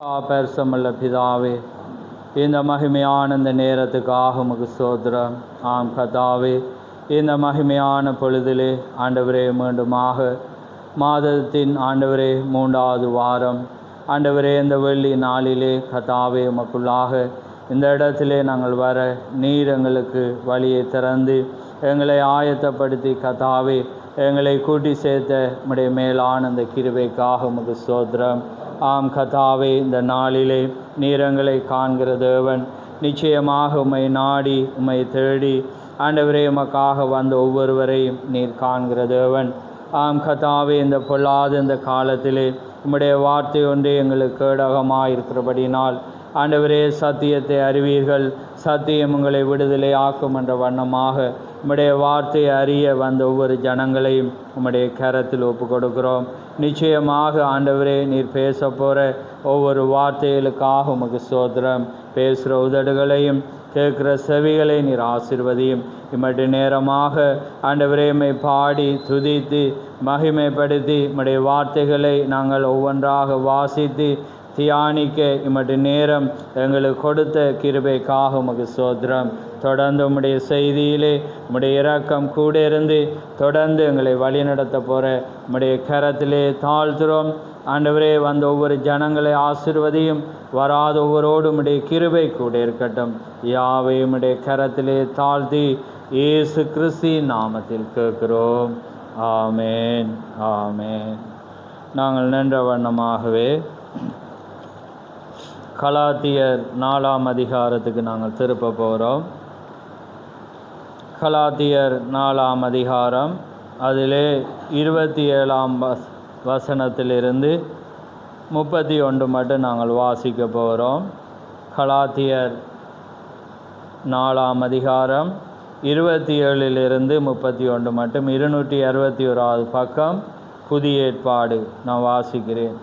பரிசுத்தமுள்ள பிதாவே, இந்த மகிமையான இந்த நேரத்துக்காக உமக்கு ஸ்தோத்திரம். ஆம் கர்த்தாவே, இந்த மகிமையான பொழுதிலே ஆண்டவரே மீண்டுமாக மாதத்தின் ஆண்டவரே 3வது வாரம் ஆண்டவரே இந்த வெள்ளி நாளிலே கர்த்தாவே உமக்குள்ளாக இந்த இடத்திலே நாங்கள் வர நீர் எங்களுக்கு வழியை திறந்து எங்களை ஆயத்தப்படுத்தி கர்த்தாவே எங்களை கூட்டி சேர்த்த உம்முடைய மேலான இந்த கிருபைக்காக உமக்கு ஸ்தோத்திரம். ஆம் கர்த்தாவே, இந்த நாளிலே நீர் எங்களை காண்கிற தேவன். நிச்சயமாக உம்மை நாடி உம்மை தேடி ஆண்டவரே உமக்காக வந்த ஒவ்வொருவரையும் நீர் காண்கிற தேவன். ஆம் கர்த்தாவே, இந்த பொல்லாத இந்த காலத்திலே உம்முடைய வார்த்தை ஒன்றே எங்களுக்கு கேடகமாக இருக்கிறபடினால் ஆண்டவரே சத்தியத்தை அறிவீர்கள், சத்தியம் உங்களை விடுதலை ஆக்கும் என்ற வண்ணமாக உம்முடைய வார்த்தையை அறிய வந்த ஒவ்வொரு ஜனங்களையும் உம்முடைய கரத்தில் ஒப்பு கொடுக்கிறோம். நிச்சயமாக ஆண்டவரே நீர் பேச போகிற ஒவ்வொரு வார்த்தைகளுக்காக உமக்கு ஸ்தோத்திரம். பேசுகிற உதடுகளையும் கேட்குற செவிகளை நீர் ஆசீர்வதியும். இம்மட்டு நேரமாக ஆண்டவரே உம்மை பாடி துதித்து மகிமைப்படுத்தி உம்முடைய வார்த்தைகளை நாங்கள் ஒவ்வொன்றாக வாசித்து தியானிக்க இம்மட்டு நேரம் எங்களுக்கு கொடுத்த கிருபைக்காக உமக்கு ஸ்தோத்திரம். தொடர்ந்து உம்முடைய செய்தியிலே உம்முடைய இரக்கம் கூட இருந்து தொடர்ந்து எங்களை வழிநடத்த போகிற உம்முடைய கரத்திலே தாழ்த்துறோம். ஆண்டவரே வந்த ஒவ்வொரு ஜனங்களை ஆசீர்வதியும், வராத ஒவ்வொருவோடு உம்முடைய கிருபை கூட இருக்கட்டும். யாவை உம்முடைய கரத்திலே தாழ்த்தி இயேசு கிறிஸ்துவின் நாமத்தில் கேட்கிறோம். ஆமேன், ஆமேன். நாங்கள் நின்ற வண்ணமாகவே கலாத்தியர் 4ஆம் அதிகாரத்துக்கு நாங்கள் திருப்ப போகிறோம். கலாத்தியர் 4ஆம் அதிகாரம், அதிலே 27ஆம் வசனத்திலிருந்து 31 மட்டும் நாங்கள் வாசிக்க போகிறோம். கலாத்தியர் 4ஆம் அதிகாரம் 27லிருந்து 31 மட்டும், 261வது பக்கம், புதிய ஏற்பாடு. நான் வாசிக்கிறேன்.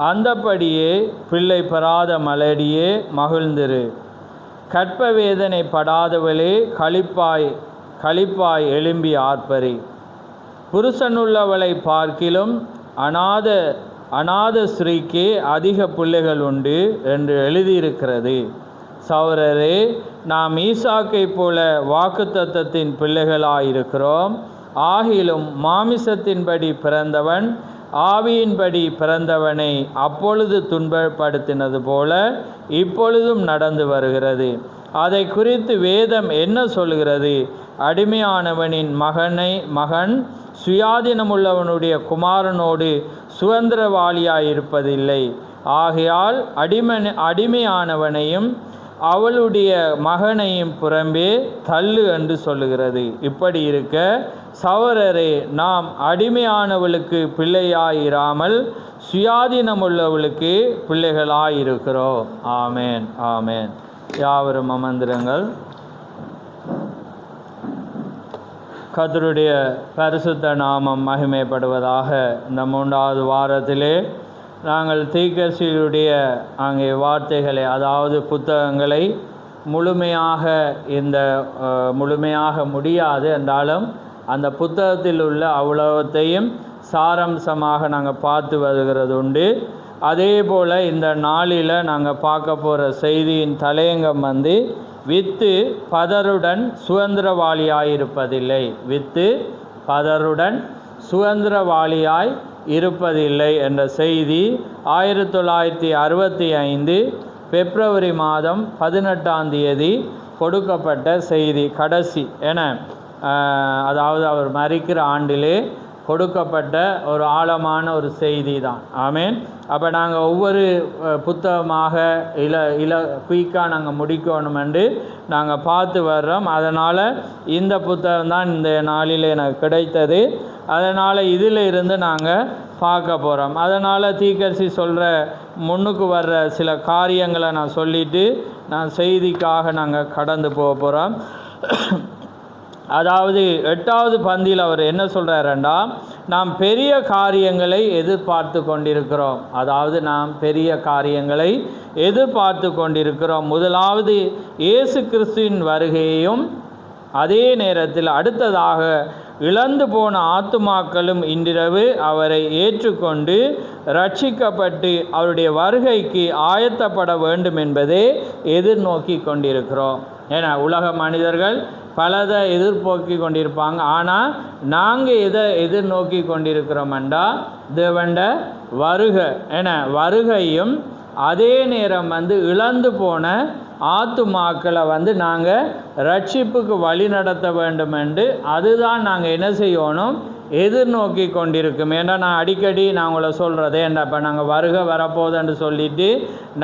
அந்தபடியே பிள்ளை பெறாத மலடியே மகிழ்ந்திரு, கற்ப வேதனை படாதவளே களிப்பாய் எழும்பி ஆர்ப்பரி. புருஷனுள்ளவளை பார்க்கிலும் அநாத ஸ்ரீக்கே அதிக பிள்ளைகள் உண்டு என்று எழுதியிருக்கிறது. சகோதரரே, நாம் ஈசாக்கை போல வாக்குத்தத்தத்தின் பிள்ளைகளாயிருக்கிறோம். ஆகிலும் மாமிசத்தின்படி பிறந்தவன் ஆவியின்படி பிறந்தவனை அப்பொழுது துன்பப்படுத்தினது போல இப்பொழுதும் நடந்து வருகிறது. அதை குறித்து வேதம் என்ன சொல்கிறது? அடிமையானவனின் மகன் சுயாதீனமுள்ளவனுடைய குமாரனோடு சுதந்திரவாளியாயிருப்பதில்லை. ஆகையால் அடிமையானவனையும் அவளுடைய மகனையும் புறம்பே தள்ளு என்று சொல்லுகிறது. இப்படி இருக்க சகோதரரே, நாம் அடிமையானவளுக்கு பிள்ளையாயிராமல் சுயாதீனமுள்ளவளுக்கு பிள்ளைகளாயிருக்கிறோம். ஆமேன், ஆமேன். யாவரும் அமர்ந்திருங்கள். கர்த்தருடைய பரிசுத்த நாமம் மகிமைப்படுவதாக. இந்த 3வது வாரத்திலே நாங்கள் தீர்க்கதரிசியுடைய அங்கே வார்த்தைகளை, அதாவது புத்தகங்களை முழுமையாக முடியாது என்றாலும் அந்த புத்தகத்தில் உள்ள அவ்வளவத்தையும் சாரம்சமாக நாங்கள் பார்த்து வருகிறது உண்டு. அதே போல் இந்த நாளில் நாங்கள் பார்க்க போகிற செய்தியின் தலையங்கம் வித்து பதருடன் சுதந்திரவாளியாயிருப்பதில்லை. வித்து பதருடன் சுதந்திரவாளியாய் இருப்பதில்லை என்ற செய்தி 1965 பிப்ரவரி மாதம் 18ஆம் தேதி கொடுக்கப்பட்ட செய்தி. கடைசி அதாவது அவர் மரிக்கிற ஆண்டிலே கொடுக்கப்பட்ட ஒரு ஆழமான ஒரு செய்தி தான். ஆமேன். அப்போ நாங்கள் ஒவ்வொரு புத்தகமாக குயிக்காக நாங்கள் முடிக்கணும் என்று நாங்கள் பார்த்து வர்றோம். அதனால் இந்த புத்தகம் தான் இந்த நாளில் எனக்கு கிடைத்தது. அதனால் இதில் இருந்து நாங்கள் பார்க்க போகிறோம். அதனால் தீர்க்கதரிசி சொல்கிற முன்னுக்கு வர்ற சில காரியங்களை நான் சொல்லிவிட்டு நான் செய்திக்காக நாங்கள் கடந்து போக போகிறோம். அதாவது 8வது பந்தியில் அவர் என்ன சொல்கிறாருண்டா, நாம் பெரிய காரியங்களை எதிர்பார்த்து கொண்டிருக்கிறோம். அதாவது நாம் பெரிய காரியங்களை எதிர்பார்த்து கொண்டிருக்கிறோம். முதலாவது இயேசு கிறிஸ்துவின் வருகையையும் அதே நேரத்தில் அடுத்ததாக இழந்து போன ஆத்துமாக்களும் இன்றிரவு அவரை ஏற்றுக்கொண்டு ரட்சிக்கப்பட்டு அவருடைய வருகைக்கு ஆயத்தப்பட வேண்டும் என்பதே எதிர்நோக்கி கொண்டிருக்கிறோம். ஏன்னா உலக மனிதர்கள் பலதை எதிர்நோக்கி கொண்டிருப்பாங்க. ஆனால் நாங்கள் எதை எதிர்நோக்கி கொண்டிருக்கிறோம்டா தேவண்ட வருகையும் அதே நேரம் இழந்து போன ஆத்துமாக்களை நாங்கள் ரட்சிப்புக்கு வழி நடத்த வேண்டும் என்று அதுதான் நாங்கள் என்ன செய்யணும், எதிர்நோக்கி கொண்டிருக்கும். ஏன்னா நான் அடிக்கடி நான் உங்களை சொல்கிறதே ஏன்டா இப்போ நாங்கள் வரப்போகுதுன்னு சொல்லிவிட்டு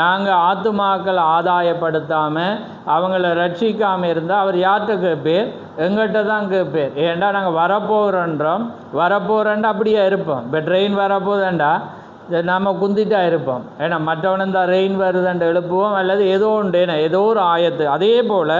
நாங்கள் ஆத்துமாக்களை ஆதாயப்படுத்தாமல் அவங்கள ரட்சிக்காமல் இருந்தால் அவர் யார்கிட்ட கேட்பேர்? எங்கிட்ட தான் கேட்பேர். ஏன்டா நாங்கள் வரப்போகிறோன்டா அப்படியே இருப்போம். இப்போ ட்ரெயின் வரப்போகுதுண்டா நம்ம குந்திட்டா இருப்போம். ஏன்னா மற்றவனும் தான் ரெயின் வருதுன்னு எழுப்புவோம், அல்லது ஏதோ உண்டு, ஏன்னா ஏதோ ஒரு ஆயத்து. அதே போல்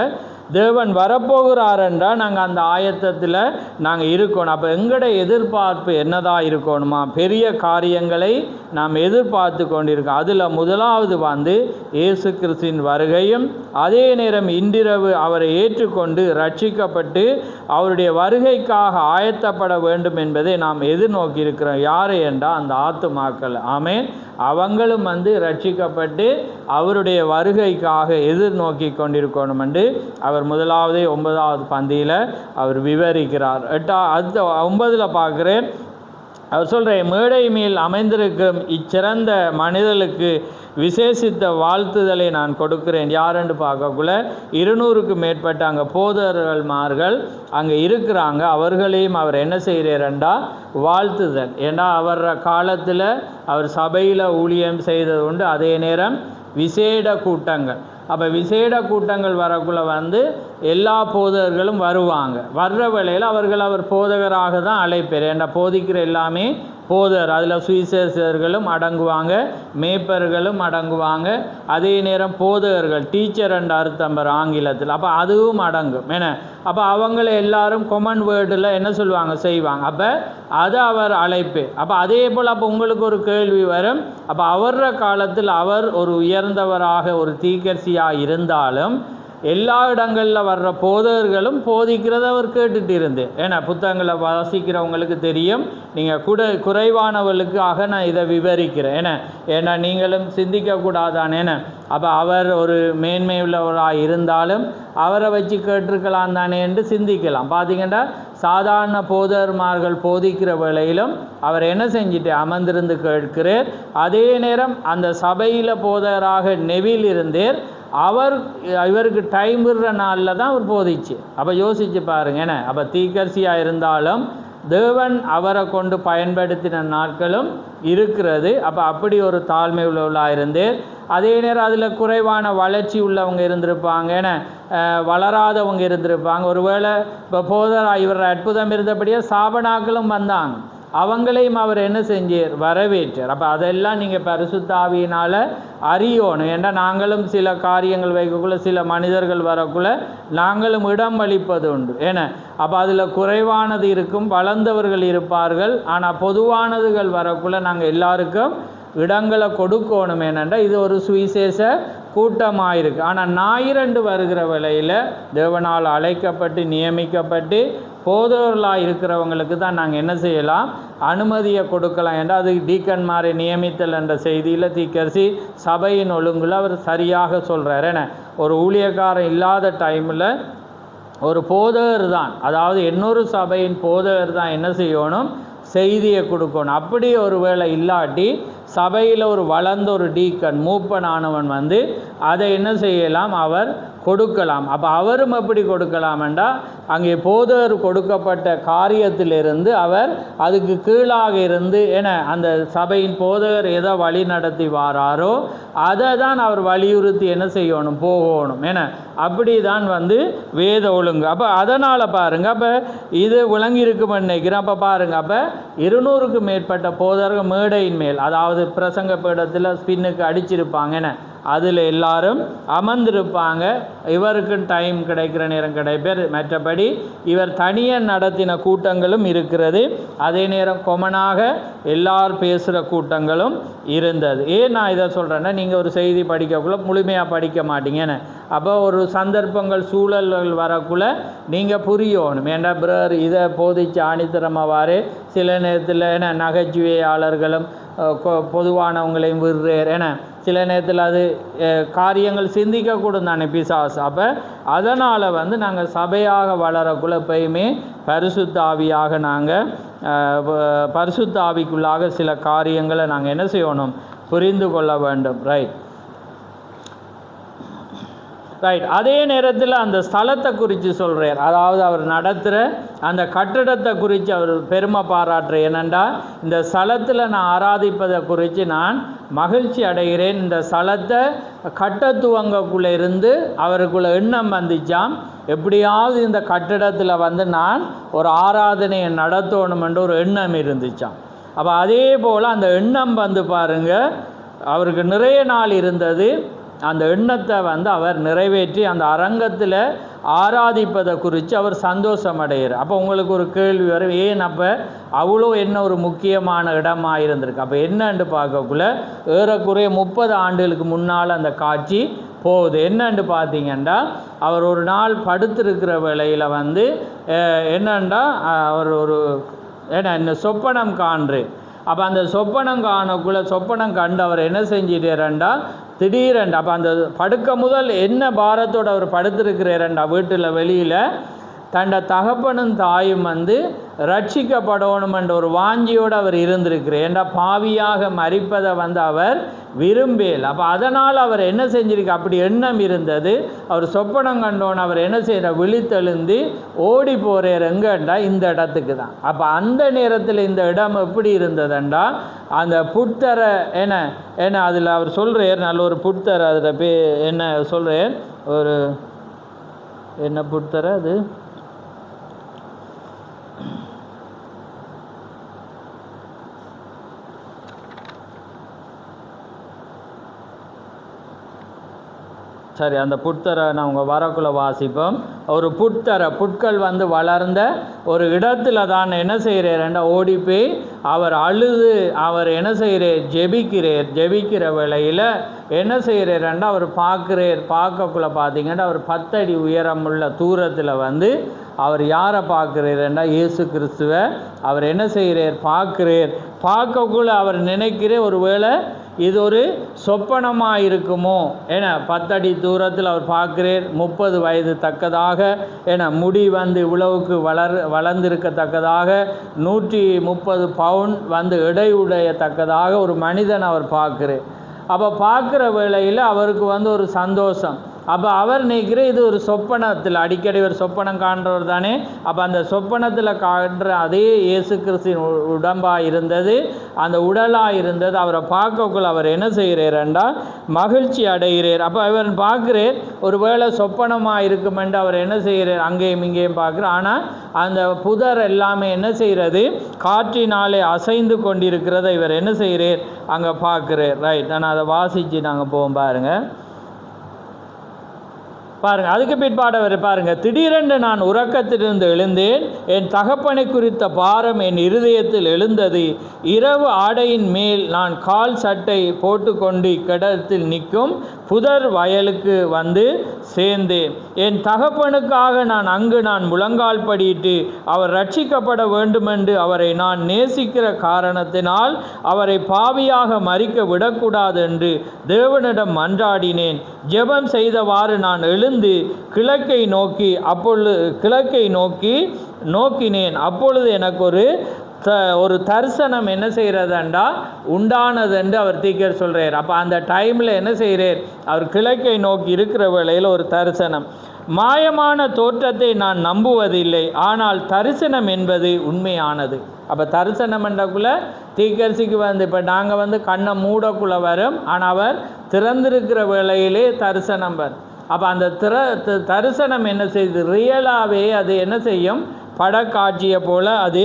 தேவன் வரப்போகிறாரென்றால் நாங்கள் அந்த ஆயத்தத்தில் நாங்கள் இருக்கணும். அப்போ எங்களோட எதிர்பார்ப்பு என்னதாக இருக்கணுமா? பெரிய காரியங்களை நாம் எதிர்பார்த்து கொண்டிருக்கோம். அதில் முதலாவது இயேசு கிறிஸ்துவின் வருகையும் அதே நேரம் இன்றிரவு அவரை ஏற்றுக்கொண்டு ரட்சிக்கப்பட்டு அவருடைய வருகைக்காக ஆயத்தப்பட வேண்டும் என்பதை நாம் எதிர்நோக்கி இருக்கிறோம். யாரை என்றால் அந்த ஆத்துமாக்கள். ஆமென். அவங்களும் ரட்சிக்கப்பட்டு அவருடைய வருகைக்காக எதிர்நோக்கி கொண்டிருக்கணும் என்று அவர் முதலாவது 9வது பந்தியில் அவர் விவரிக்கிறார். அடுத்த 9ல் பார்க்குறேன். அவர் சொல்கிறேன், மேடை மேல் அமைந்திருக்கும் இச்சிறந்த மனிதர்களுக்கு விசேஷித்த வாழ்த்துதலை நான் கொடுக்கிறேன். யாரென்று பார்க்கக்குள்ள 200க்கு மேற்பட்ட அங்கே போதகர்கள்மார்கள் அங்கே இருக்கிறாங்க. அவர்களையும் அவர் என்ன செய்கிறாரண்டா வாழ்த்துதல். ஏன்னா அவர் காலத்தில் அவர் சபையில் ஊழியம் செய்தது உண்டு. அதே நேரம் விசேட கூட்டங்கள். அப்போ விசேட கூட்டங்கள் வரக்குள்ள எல்லா போதகர்களும் வருவாங்க. வர்ற வேளையில் அவர் போதகராக தான் அழைப்பார். ஏன்னா போதிக்கிற எல்லாமே போதர். அதில் சுவிசேஷர்களும் அடங்குவாங்க, மேய்ப்பர்களும் அடங்குவாங்க. அதே நேரம் போதகர்கள், டீச்சர் என்ற அர்த்தம் ஆங்கிலத்தில். அப்போ அதுவும் அடங்கும். ஏன்னா அப்போ அவங்கள எல்லாரும் கொமன் வேர்டில் என்ன சொல்லுவாங்க, செய்வாங்க. அப்போ அதை அவர் அழைப்பு. அப்போ அதே போல் அப்போ உங்களுக்கு ஒரு கேள்வி வரும். அப்போ அவர காலத்தில் அவர் ஒரு உயர்ந்தவராக ஒரு தீர்க்கதரிசியாக இருந்தாலும் எல்லா இடங்களில் வர்ற போதகர்களும் போதிக்கிறத அவர் கேட்டுட்டு இருந்து. ஏன்னா புத்தகங்களை வாசிக்கிறவங்களுக்கு தெரியும். நீங்கள் குறைவானவர்களுக்காக நான் இதை விவரிக்கிறேன். ஏன்னா நீங்களும் சிந்திக்கக்கூடாதானே. அப்போ அவர் ஒரு மேன்மை உள்ளவராக இருந்தாலும் அவரை வச்சு கேட்டிருக்கலாம் தானே என்று சிந்திக்கலாம். பார்த்தீங்கன்னா சாதாரண போதகர்மார்கள் போதிக்கிற வேளையிலும் அவர் என்ன செஞ்சுட்டு அமர்ந்திருந்து கேட்கிறார். அதே நேரம் அந்த சபையில் போதகராக நெவில் இருந்தேர். இவருக்கு டைம் விடுற நாளில் தான் அவர் போதிச்சு. அப்போ யோசித்து பாருங்க. அப்போ தீர்க்கதரிசியாக இருந்தாலும் தேவன் அவரை கொண்டு பயன்படுத்தின நாட்களும் இருக்கிறது. அப்போ அப்படி ஒரு தாழ்மை உள்ளவர்களாக இருந்தேர். அதே நேரம் அதில் குறைவான வளர்ச்சி உள்ளவங்க இருந்திருப்பாங்க, வளராதவங்க இருந்திருப்பாங்க. ஒருவேளை இப்போ போதராக இவர் அற்புதம் இருந்தபடியே சாபனாக்களும் வந்தாங்க. அவங்களையும் அவர் என்ன செஞ்சார், வரவேற்றார். அப்போ அதெல்லாம் நீங்கள் பரிசுத்த ஆவியினால் அறியணும். ஏன்னா நாங்களும் சில காரியங்கள் வைக்கக்குள்ள சில மனிதர்கள் வரக்குள்ள நாங்களும் இடம் அளிப்பது உண்டு. அப்போ அதில் குறைவானது இருக்கும், வளர்ந்தவர்கள் இருப்பார்கள். ஆனால் பொதுவானதுகள் வரக்குள்ள நாங்கள் எல்லாருக்கும் இடங்களை கொடுக்கணும். ஏனென்றால் இது ஒரு சுவிசேஷ கூட்டமாக இருக்குது. ஆனால் ஞாயிறன்று வருகிற வேளையில் தேவனால் அழைக்கப்பட்டு நியமிக்கப்பட்டு போதவர்களாக இருக்கிறவங்களுக்கு தான் நாங்கள் என்ன செய்யலாம், அனுமதியை கொடுக்கலாம். என்றால் அது டீக்கன்மாரை நியமித்தல் என்ற செய்தியில் தீர்க்கதரிசி சபையின் ஒழுங்கில் அவர் சரியாக சொல்கிறார். ஒரு ஊழியக்காரன் இல்லாத டைமில் ஒரு போதகர் தான், அதாவது இன்னொரு சபையின் போதகர் தான் என்ன செய்யணும், செய்தியை கொடுக்கணும். அப்படி ஒரு வேளை இல்லாட்டி சபையில் ஒரு வளர்ந்த ஒரு டீக்கன் மூப்பனானவன் அதை என்ன செய்யலாம், அவர் கொடுக்கலாம். அப்போ அவரும் எப்படி கொடுக்கலாம்டா, அங்கே போதகர் கொடுக்கப்பட்ட காரியத்திலிருந்து அவர் அதுக்கு கீழாக இருந்து அந்த சபையின் போதகர் எதை வழி நடத்தி வாராரோ அதை தான் அவர் வலியுறுத்தி என்ன செய்யணும், போகணும். அப்படி தான் வேத ஒழுங்கு. அப்போ அதனால் பாருங்கள், அப்போ இது விளங்கி இருக்குமென்னு நினைக்கிறேன். அப்போ பாருங்கள், அப்போ 200க்கு மேற்பட்ட போதகர்கள் மேடையின் மேல், அதாவது பிரசங்க பீடத்தில் ஸ்பின்னுக்கு அடிச்சிருப்பாங்க. அதில் எல்லாரும் அமர்ந்திருப்பாங்க. இவருக்கும் டைம் கிடைக்கிற நேரம் கிடைப்பேர். மற்றபடி இவர் தனியாக நடத்தின கூட்டங்களும் இருக்கிறது. அதே நேரம் கொமனாக எல்லாரும் பேசுகிற கூட்டங்களும் இருந்தது. ஏன் நான் இதை சொல்கிறேன்னா, நீங்கள் ஒரு செய்தி படிக்கக்குள்ள முழுமையாக படிக்க மாட்டீங்கன்னு. அப்போ ஒரு சந்தர்ப்பங்கள் சூழல்கள் வரக்குள்ள நீங்கள் புரியணும். ஏன்னா பிரர் இதை போதிச்சு ஆணித்தரமாவார். சில நேரத்தில் என்ன நகைச்சுவையாளர்களும் பொதுவானவங்களையும் விடுறார். ஏன்னா சில நேரத்தில் அது காரியங்கள் சிந்திக்கக்கூடும் தானே பிசாசு. அப்போ அதனால் நாங்கள் சபையாக வளரக்குள்ள எப்பயுமே பரிசுத்த ஆவியாக நாங்கள் பரிசுத்த ஆவிக்குள்ளாக சில காரியங்களை நாங்கள் என்ன செய்யணும், புரிந்து கொள்ள வேண்டும். ரைட். அதே நேரத்தில் அந்த ஸ்தலத்தை குறித்து சொல்கிறார். அதாவது அவர் நடத்துகிற அந்த கட்டிடத்தை குறித்து அவர் பெருமை பாராட்டுற. என்னென்னா, இந்த ஸ்தலத்தில் நான் ஆராதிப்பதை குறித்து நான் மகிழ்ச்சி அடைகிறேன். இந்த ஸ்தலத்தை கட்டத்துவங்கக்குள்ளே இருந்து அவருக்குள்ள எண்ணம் வந்துச்சாம், எப்படியாவது இந்த கட்டிடத்தில் நான் ஒரு ஆராதனையை நடத்தணும் என்ற ஒரு எண்ணம் இருந்துச்சாம். அப்போ அதே போல் அந்த எண்ணம் பாருங்கள், அவருக்கு நிறைய நாள் இருந்தது. அந்த எண்ணத்தை அவர் நிறைவேற்றி அந்த அரங்கத்தில் ஆராதிப்பதை குறித்து அவர் சந்தோஷம் அடைகிறார். அப்போ உங்களுக்கு ஒரு கேள்வி வரும், ஏன் அப்போ அவ்வளோ என்ன ஒரு முக்கியமான இடமாக இருந்திருக்கு? அப்போ என்னன்னு பார்க்கக்குள்ள ஏறக்குறைய 30 ஆண்டுகளுக்கு முன்னால் அந்த காட்சி போகுது. என்னன்னு பார்த்தீங்கன்னா, அவர் ஒரு நாள் படுத்திருக்கிற வேளையில் என்னன்னா அவர் ஒரு என்ன சொப்பனம் காண்று. அப்போ அந்த சொப்பனம் காணக்குள்ள சொப்பனம் கண்டு அவர் என்ன செஞ்சிட்டாரண்டா, திடீரெண்டா அப்போ அந்த படுக்க முதல் என்ன பாரத்தோடு அவர் படுத்திருக்கிறாரண்டா, வீட்டில் வெளியில் தன்னை தகப்பனும் தாயும் ரட்சிக்கப்படணும் என்ற ஒரு வாஞ்சியோடு அவர் இருந்திருக்கிறார். ஏண்டா பாவியாக மரிப்பதை அவர் விரும்பல. அப்போ அதனால் அவர் என்ன செஞ்சிருக்கு, அப்படி எண்ணம் இருந்தது. அவர் சொப்பனம் கண்டோன்னு அவர் என்ன செய்கிற, விழித்தெழுந்து ஓடி போகிறார். எங்கண்டா, இந்த இடத்துக்கு தான். அப்போ அந்த நேரத்தில் இந்த இடம் எப்படி இருந்ததுண்டா, அந்த புத்தரை என்ன அதில் அவர் சொல்கிறார், நல்ல ஒரு புத்தரை அதில் என்ன சொல்கிறார், ஒரு என்ன புத்தரை அது சரி, அந்த புத்தரை நாங்கள் வரக்குள்ள வாசிப்போம். ஒரு புட்கள் வளர்ந்த ஒரு இடத்துல தான் என்ன செய்கிறார், ஓடி போய் அவர் அழுது அவர் என்ன செய்கிறார், ஜெபிக்கிற வேளையில் என்ன செய்கிறார், அவர் பார்க்கக்குள்ள பார்த்தீங்கன்னா அவர் 10 அடி உயரமுள்ள தூரத்தில் அவர் யாரை பார்க்குறாருண்டா, இயேசு கிறிஸ்துவை அவர் என்ன செய்கிறார், பார்க்கக்குள்ள அவர் நினைக்கிறேன் ஒருவேளை இது ஒரு சொப்பனமாக இருக்குமோ. ஏன்னா 10 அடி தூரத்தில் அவர் பார்க்குறார். 30 வயது தக்கதாக முடி இவ்வளவுக்கு வளர்ந்திருக்கத்தக்கதாக 130 பவுண்ட் எடையுடையத்தக்கதாக ஒரு மனிதன் அவர் பார்க்குறார். அப்போ பார்க்குற வேளையில் அவருக்கு ஒரு சந்தோஷம். அப்போ அவர் நினைக்கிற இது ஒரு சொப்பனத்தில், அடிக்கடி ஒரு சொப்பனம் காண்றவர் தானே. அப்போ அந்த சொப்பனத்தில் காண்ற அதே இயேசு கிறிஸ்துவின் உடம்பாக இருந்தது, அந்த உடலாக இருந்தது. அவரை பார்க்கக்குள்ள அவர் என்ன செய்கிறார்ண்டா, மகிழ்ச்சி அடைகிறார். அப்போ அவர் பார்க்குறார், ஒரு வேளை சொப்பனமாக இருக்குமென்று அவர் என்ன செய்கிறார், அங்கேயும் இங்கேயும் பார்க்குறார். ஆனால் அந்த புதர் எல்லாமே என்ன செய்கிறது, காற்றினாலே அசைந்து கொண்டிருக்கிறத இவர் என்ன செய்கிறார், அங்கே பார்க்குறார். ரைட், நான் அதை வாசித்து நாங்கள் போவோம் பாருங்கள். அதுக்கு பிற்பாடு அவர் பாருங்கள், திடீரென்று நான் உறக்கத்திலிருந்து எழுந்தேன், என் தகப்பனை குறித்த பாரம் என் இருதயத்தில் எழுந்தது. இரவு ஆடையின் மேல் நான் கால் சட்டை போட்டுக்கொண்டு கிடத்தில் நிற்கும் புதர் வயலுக்கு சேர்ந்தேன். என் தகப்பனுக்காக நான் முழங்கால் படியிட்டு அவர் ரட்சிக்கப்பட வேண்டுமென்று அவரை நான் நேசிக்கிற காரணத்தினால் அவரை பாவியாக மரிக்க விடக்கூடாது என்று தேவனிடம் மன்றாடினேன். ஜெபம் செய்தவாறு நான் எழுந்து கிழக்கை நோக்கினேன். அப்பொழுது எனக்கு ஒரு தரிசனம் என்ன செய்கிறதுண்டா உண்டானது என்று அவர் தீக்கர் சொல்கிறார். அப்போ அந்த டைமில் என்ன செய்கிறார், அவர் கிழக்கை நோக்கி இருக்கிற வேளையில் ஒரு தரிசனம். மாயமான தோற்றத்தை நான் நம்புவதில்லை, ஆனால் தரிசனம் என்பது உண்மையானது. அப்போ தரிசனம் என்றக்குள்ள தீக்கரிசிக்கு இப்போ நாங்கள் கண்ணை மூடக்குள்ளே வரும், ஆனால் அவர் திறந்திருக்கிற வேளையிலே தரிசனம் வரும். அப்போ அந்த தரிசனம் என்ன செய்யுது, ரியலாகவே அது என்ன செய்யும், படக்காட்சியை போல அது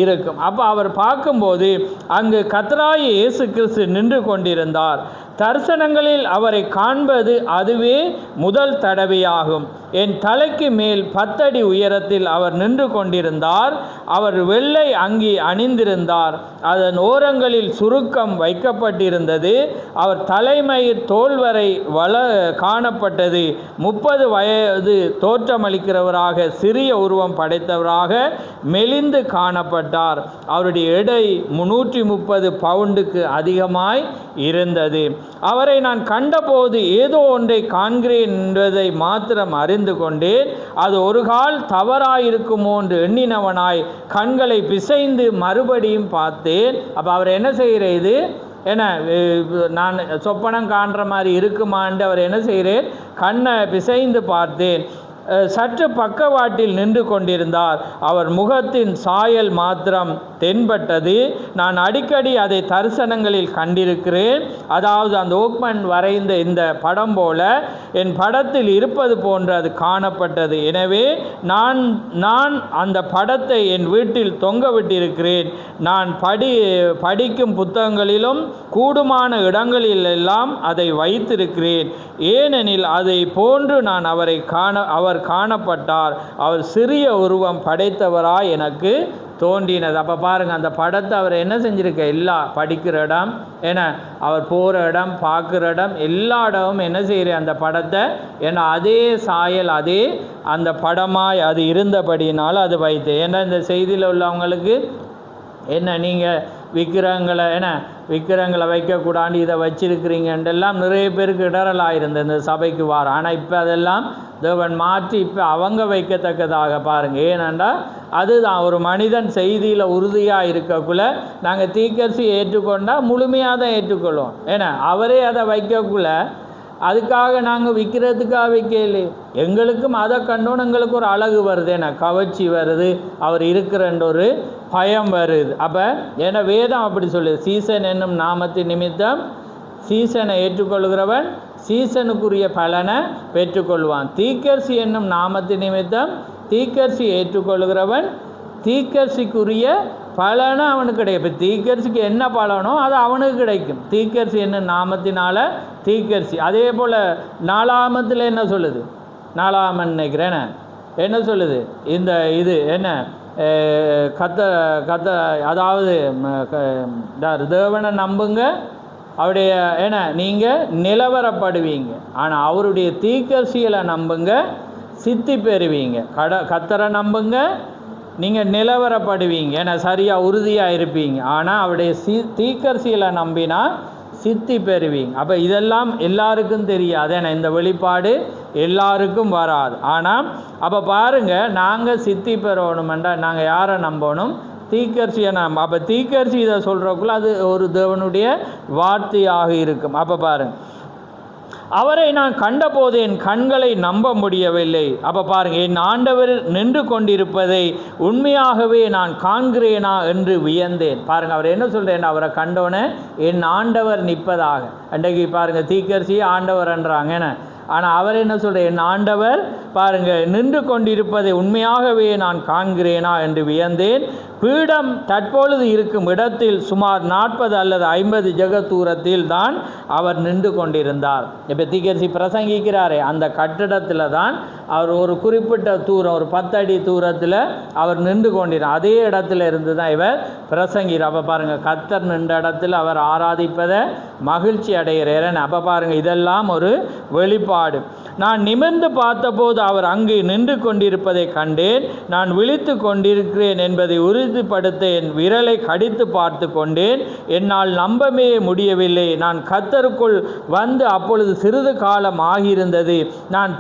இருக்கும். அப்போ அவர் பார்க்கும்போது அங்கு கர்த்தராகிய இயேசு கிறிஸ்து நின்று கொண்டிருந்தார். தரிசனங்களில் அவரை காண்பது அதுவே முதல் தடவையாகும். என் தலைக்கு மேல் 10 அடி உயரத்தில் அவர் நின்று கொண்டிருந்தார். அவர் வெள்ளை அங்கி அணிந்திருந்தார். அதன் ஓரங்களில் சுருக்கம் வைக்கப்பட்டிருந்தது. அவர் தலைமயிர் தோல் வரை காணப்பட்டது. 30 வயது தோற்றமளிக்கிறவராக சிறிய உருவம் படைத்தவராக மெலிந்து காணப்பட்டார். அவருடைய எடை 330 பவுண்டுக்கு அதிகமாய் இருந்தது. அவரை நான் கண்டபோது ஏதோ ஒன்றை காண்கிறேன் என்பதை மாத்திரம் அறிந்து கொண்டேன். அது ஒரு கால் தவறாயிருக்குமோ என்று எண்ணினவனாய் கண்களை பிசைந்து மறுபடியும் பார்த்தேன். அப்போ அவர் என்ன செய்கிறது? ஏன்னா நான் சொப்பனம் காண்ற மாதிரி இருக்குமான்னு அவர் என்ன செய்கிறேன்? கண்ணை பிசைந்து பார்த்தேன். சற்று பக்கவாட்டில் நின்று கொண்டிருந்தார். அவர் முகத்தின் சாயல் மாத்திரம் தென்பட்டது. நான் அடிக்கடி அதை தரிசனங்களில் கண்டிருக்கிறேன். அதாவது அந்த ஓக்மன் வரைந்த இந்த படம் போல என் படத்தில் இருப்பது போன்று அது காணப்பட்டது. எனவே நான் அந்த படத்தை என் வீட்டில் தொங்க விட்டிருக்கிறேன். நான் படிக்கும் புத்தகங்களிலும் கூடுமான இடங்களிலெல்லாம் அதை வைத்திருக்கிறேன். ஏனெனில் அதை போன்று நான் அவர் காணப்பட்டார். அவர் சிறிய உருவம் படைத்தவராய் எனக்கு தோன்றினது. அப்போ பாருங்கள், அந்த படத்தை அவர் என்ன செஞ்சுருக்க, எல்லா படிக்கிற இடம், ஏன்னா அவர் போகிற இடம், பார்க்குற இடம், எல்லா இடமும் என்ன செய்கிற அந்த படத்தை, ஏன்னா அதே சாயல், அதே அந்த படமாய் அது இருந்தபடினால அது வைத்து. ஏன்னா இந்த செய்தியில் உள்ளவங்களுக்கு என்ன, நீங்கள் விக்கிரங்களை வைக்கக்கூடாது, இதை வச்சிருக்கிறீங்கன்றெல்லாம் நிறைய பேருக்கு இடரலாக இருந்தது இந்த சபைக்கு வார. ஆனால் இப்போ அதெல்லாம் தேவன் மாற்றி இப்போ அவங்க வைக்கத்தக்கதாக பாருங்கள். ஏனென்றால் அதுதான் ஒரு மனிதன் செய்தியில் உறுதியாக இருக்கக்குள்ள நாங்கள் தீர்க்கதரிசி ஏற்றுக்கொண்டால் முழுமையாக தான் ஏற்றுக்கொள்வோம். ஏன்னா அவரே அதை வைக்கக்குள்ள அதுக்காக நாங்கள் விற்கிறதுக்காக வைக்கல, எங்களுக்கும் அதை கண்டோன்னு எங்களுக்கு ஒரு அழகு வருது, ஏன்னா கவர்ச்சி வருது, அவர் இருக்கிறன்ற ஒரு பயம் வருது. அப்போ ஏன்னா வேதம் அப்படி சொல்லுது, சீசன் என்னும் நாமத்தின் நிமித்தம் சீசனை ஏற்றுக்கொள்கிறவன் சீசனுக்குரிய பலனை பெற்றுக்கொள்வான். தீர்க்கதரிசி என்னும் நாமத்தின் நிமித்தம் தீர்க்கதரிசி ஏற்றுக்கொள்கிறவன் தீர்க்கதரிசிக்குரிய பலனை அவனுக்கு கிடைக்கும். இப்போ தீர்க்கதரிசிக்கு என்ன பலனோ அது அவனுக்கு கிடைக்கும். தீர்க்கதரிசி என்ன நாமத்தினால தீர்க்கதரிசி. அதே போல் 4ஆமத்தில் என்ன சொல்லுது, 4ஆமன் நினைக்கிறேன் என்ன சொல்லுது, இந்த இது என்ன அதாவது தேவனை நம்புங்க, அவருடைய என்ன நீங்கள் நிலவரப்படுவீங்க. ஆனால் அவருடைய தீர்க்கதரிசிகளை நம்புங்க, சித்தி பெறுவீங்க. கர்த்தரை நம்புங்க, நீங்கள் நிலவரப்படுவீங்க, ஏன்னா சரியாக உறுதியாக இருப்பீங்க. ஆனால் அவருடைய தீர்க்கதரிசிகளை நம்பினா சித்தி பெறுவீங்க. அப்போ இதெல்லாம் எல்லாருக்கும் தெரியாது, ஏன்னா இந்த வெளிப்பாடு எல்லாருக்கும் வராது. ஆனால் அப்போ பாருங்கள், நாங்கள் சித்தி பெறணுமெண்டா நாங்கள் யாரை நம்பணும்? தீர்க்கதரிசியை அப்போ தீர்க்கதரிசி இதை சொல்கிறக்குள்ள அது ஒரு தேவனுடைய வார்த்தையாக இருக்கும். அப்போ பாருங்கள், அவரை நான் கண்டபோது என் கண்களை நம்ப முடியவில்லை. அப்போ பாருங்கள், என் ஆண்டவர் நின்று கொண்டிருப்பதை உண்மையாகவே நான் காண்கிறேனா என்று வியந்தேன். பாருங்கள், அவர் என்ன சொல்கிறேன், அவரை கண்டோன்னே என் ஆண்டவர் நிற்பதாக. அன்றைக்கு பாருங்கள் தீர்க்கதரிசி ஆண்டவர் என்றாங்க, என்ன, ஆனால் அவர் என்ன சொல்கிறார், என் ஆண்டவர் பாருங்கள் நின்று கொண்டிருப்பதை உண்மையாகவே நான் காண்கிறேனா என்று வியந்தேன். பீடம் தற்பொழுது இருக்கும் இடத்தில் சுமார் 40 அல்லது 50 ஜெக தூரத்தில் தான் அவர் நின்று கொண்டிருந்தார். இப்போ தீர்க்கதரிசி பிரசங்கிக்கிறாரே அந்த கட்டிடத்தில் தான் அவர் ஒரு குறிப்பிட்ட தூரம், ஒரு 10 அடி தூரத்தில் அவர் நின்று கொண்டிருந்தார். அதே இடத்துல இருந்து தான் இவர் பிரசங்கிறார். அப்போ பாருங்கள், கர்த்தர் நின்ற இடத்துல அவர் ஆராதிப்பதை மகிழ்ச்சி அடைகிறார். அப்போ பாருங்கள், இதெல்லாம் ஒரு வெளிப்பாடு. நான் நிமிர்ந்து பார்த்தபோது அவர் அங்கு நின்று கொண்டிருப்பதை கண்டேன். நான் விழித்து கொண்டிருக்கிறேன் என்பதை உறுதிப்படுத்த என் விரலை கடித்து பார்த்து கொண்டேன். என்னால் நம்பவே முடியவில்லை. நான் கர்த்தருக்குள் வந்து அப்பொழுது சிறிது காலம் ஆகியிருந்தது. நான்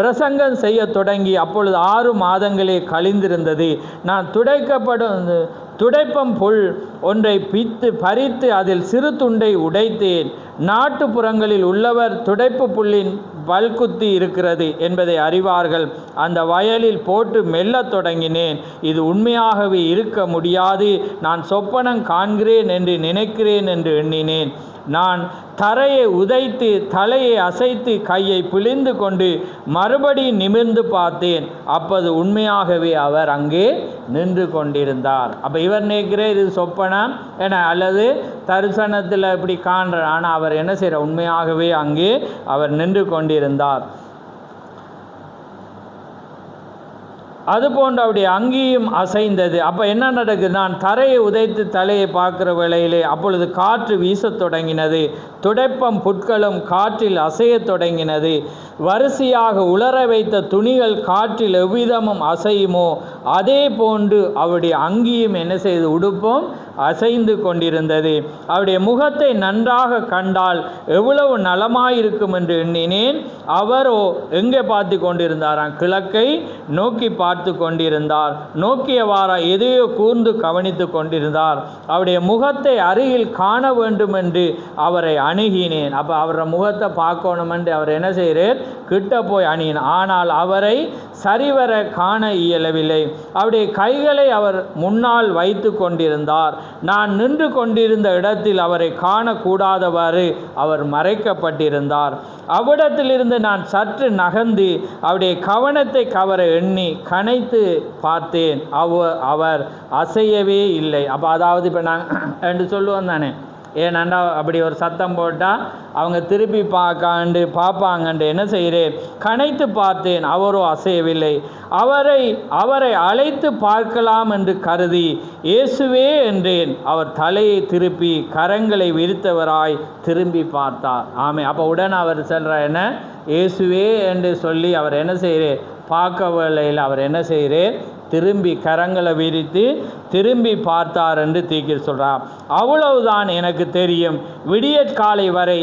பிரசங்கம் செய்ய தொடங்கி அப்பொழுது 6 மாதங்களே கழிந்திருந்தது. நான் துடைப்பம் புல் ஒன்றை பறித்து அதில் சிறு துண்டை உடைத்தேன். நாட்டுப்புறங்களில் உள்ளவர் துடைப்பு புல்லின் பல்குத்தி இருக்கிறது என்பதை அறிவார்கள். அந்த வயலில் போட்டு மெல்லத் தொடங்கினேன். இது உண்மையாகவே இருக்க முடியாது. நான் சொப்பனம் காண்கிறேன் என்று நினைக்கிறேன் என்று எண்ணினேன். நான் தரையை உதைத்து தலையை அசைத்து கையை பிழிந்து கொண்டு மறுபடியும் நிமிர்ந்து பார்த்தேன். அப்போது உண்மையாகவே அவர் அங்கே நின்று கொண்டிருந்தார். அப்போ இவர் நினைக்கிறேன் இது சொப்பனம் என அல்லது தரிசனத்தில் இப்படி காண்றார். ஆனால் அவர் என்ன செய்கிறார்? உண்மையாகவே அங்கே அவர் நின்று கொண்டிருந்தார். அதுபோன்று அவருடைய அங்கியும் அசைந்தது. அப்போ என்ன நடக்குது? நான் தரையை உதைத்து தலையை பார்க்குற வேளையிலே அப்பொழுது காற்று வீசத் தொடங்கினது. துடைப்பம் புட்களும் காற்றில் அசையத் தொடங்கினது. வரிசையாக உலர வைத்த துணிகள் காற்றில் எவ்விதமும் அசையுமோ அதே போன்று அவருடைய அங்கியும் என்ன செய்து? உடுப்பும் அசைந்து கொண்டிருந்தது. அவருடைய முகத்தை நன்றாக கண்டால் எவ்வளவு நலமாயிருக்கும் என்று எண்ணினேன். அவரோ எங்கே பார்த்து கொண்டிருந்தாராம்? கிழக்கை நோக்கி பார்த்து கொண்டிருந்தார். நோக்கியவாறா எதையோ கூர்ந்து கவனித்து கொண்டிருந்தார். அவருடைய முகத்தை அருகில் காண வேண்டும் என்று அவரை அணுகினேன். அப்போ அவரை முகத்தை பார்க்கணும் என்று அவர் என்ன செய்கிறார்? கிட்ட போய் அணுகினார். ஆனால் அவரை சரிவர காண இயலவில்லை. அவருடைய கைகளை அவர் முன்னால் வைத்து கொண்டிருந்தார். நான் நின்று கொண்டிருந்த இடத்தில் அவரை காணக்கூடாதவாறு அவர் மறைக்கப்பட்டிருந்தார். அவ்விடத்திலிருந்து நான் சற்று நகர்ந்து அவருடைய கவனத்தை கவர எண்ணி கனைத்து பார்த்தேன். அவர் அசையவே இல்லை. அப்போ அதாவது இப்போ நான் என்று சொல்லுவோம் தானே, ஏனண்டா அப்படி ஒரு சத்தம் போட்டால் அவங்க திருப்பி பார்ப்பாங்கண்டு என்ன செய்கிறேன்? கனைத்து பார்த்தேன், அவரோ அசையவில்லை. அவரை அழைத்து பார்க்கலாம் என்று கருதி இயேசுவே என்றேன். அவர் தலையை திருப்பி கரங்களை விரித்தவராய் திரும்பி பார்த்தார். ஆமே. அப்போ உடனே அவர் சொல்கிறார் என்ன? இயேசுவே என்று சொல்லி அவர் என்ன செய்கிறேன்? பார்க்கவில்லையில் அவர் என்ன செய்கிறேன்? திரும்பி கரங்களை விரித்து திரும்பி பார்த்தார் என்று தீக்கில் சொல்கிறார். அவ்வளவுதான் எனக்கு தெரியும். விடியற்காலை வரை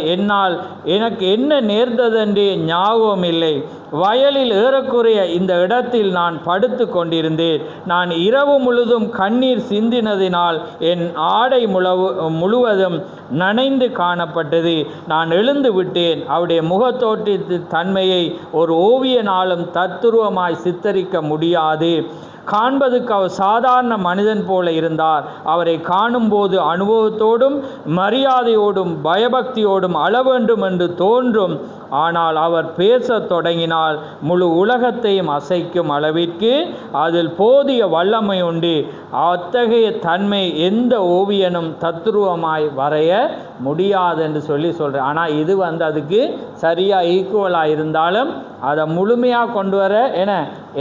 எனக்கு என்ன நேர்ந்ததென்றே ஞாபகம் இல்லை. வயலில் ஏறக்குறைய இந்த இடத்தில் நான் படுத்து கொண்டிருந்தேன். நான் இரவு முழுதும் கண்ணீர் சிந்தினதினால் என் ஆடை முழுவதும் நனைந்து காணப்பட்டது. நான் எழுந்து விட்டேன். அவருடைய முகத்தோற்றத்தின் தன்மையை ஒரு ஓவியனாலும் தத்துருவமாய் சித்தரிக்க முடியாது. காண்பதுக்கு அவர் சாதாரண மனிதன் போல இருந்தார். அவரை காணும்போது அனுபவத்தோடும் மரியாதையோடும் பயபக்தியோடும் அள வேண்டும் என்று தோன்றும். ஆனால் அவர் பேசத் தொடங்கினால் முழு உலகத்தையும் அசைக்கும் அளவிற்கு அதில் போதிய வல்லமை உண்டு. அத்தகைய தன்மை எந்த ஓவியனும் தத்துருவமாய் வரைய முடியாது என்று சொல்கிறேன். ஆனால் இது அதுக்கு சரியாக ஈக்குவலாக இருந்தாலும் அதை முழுமையாக கொண்டு வர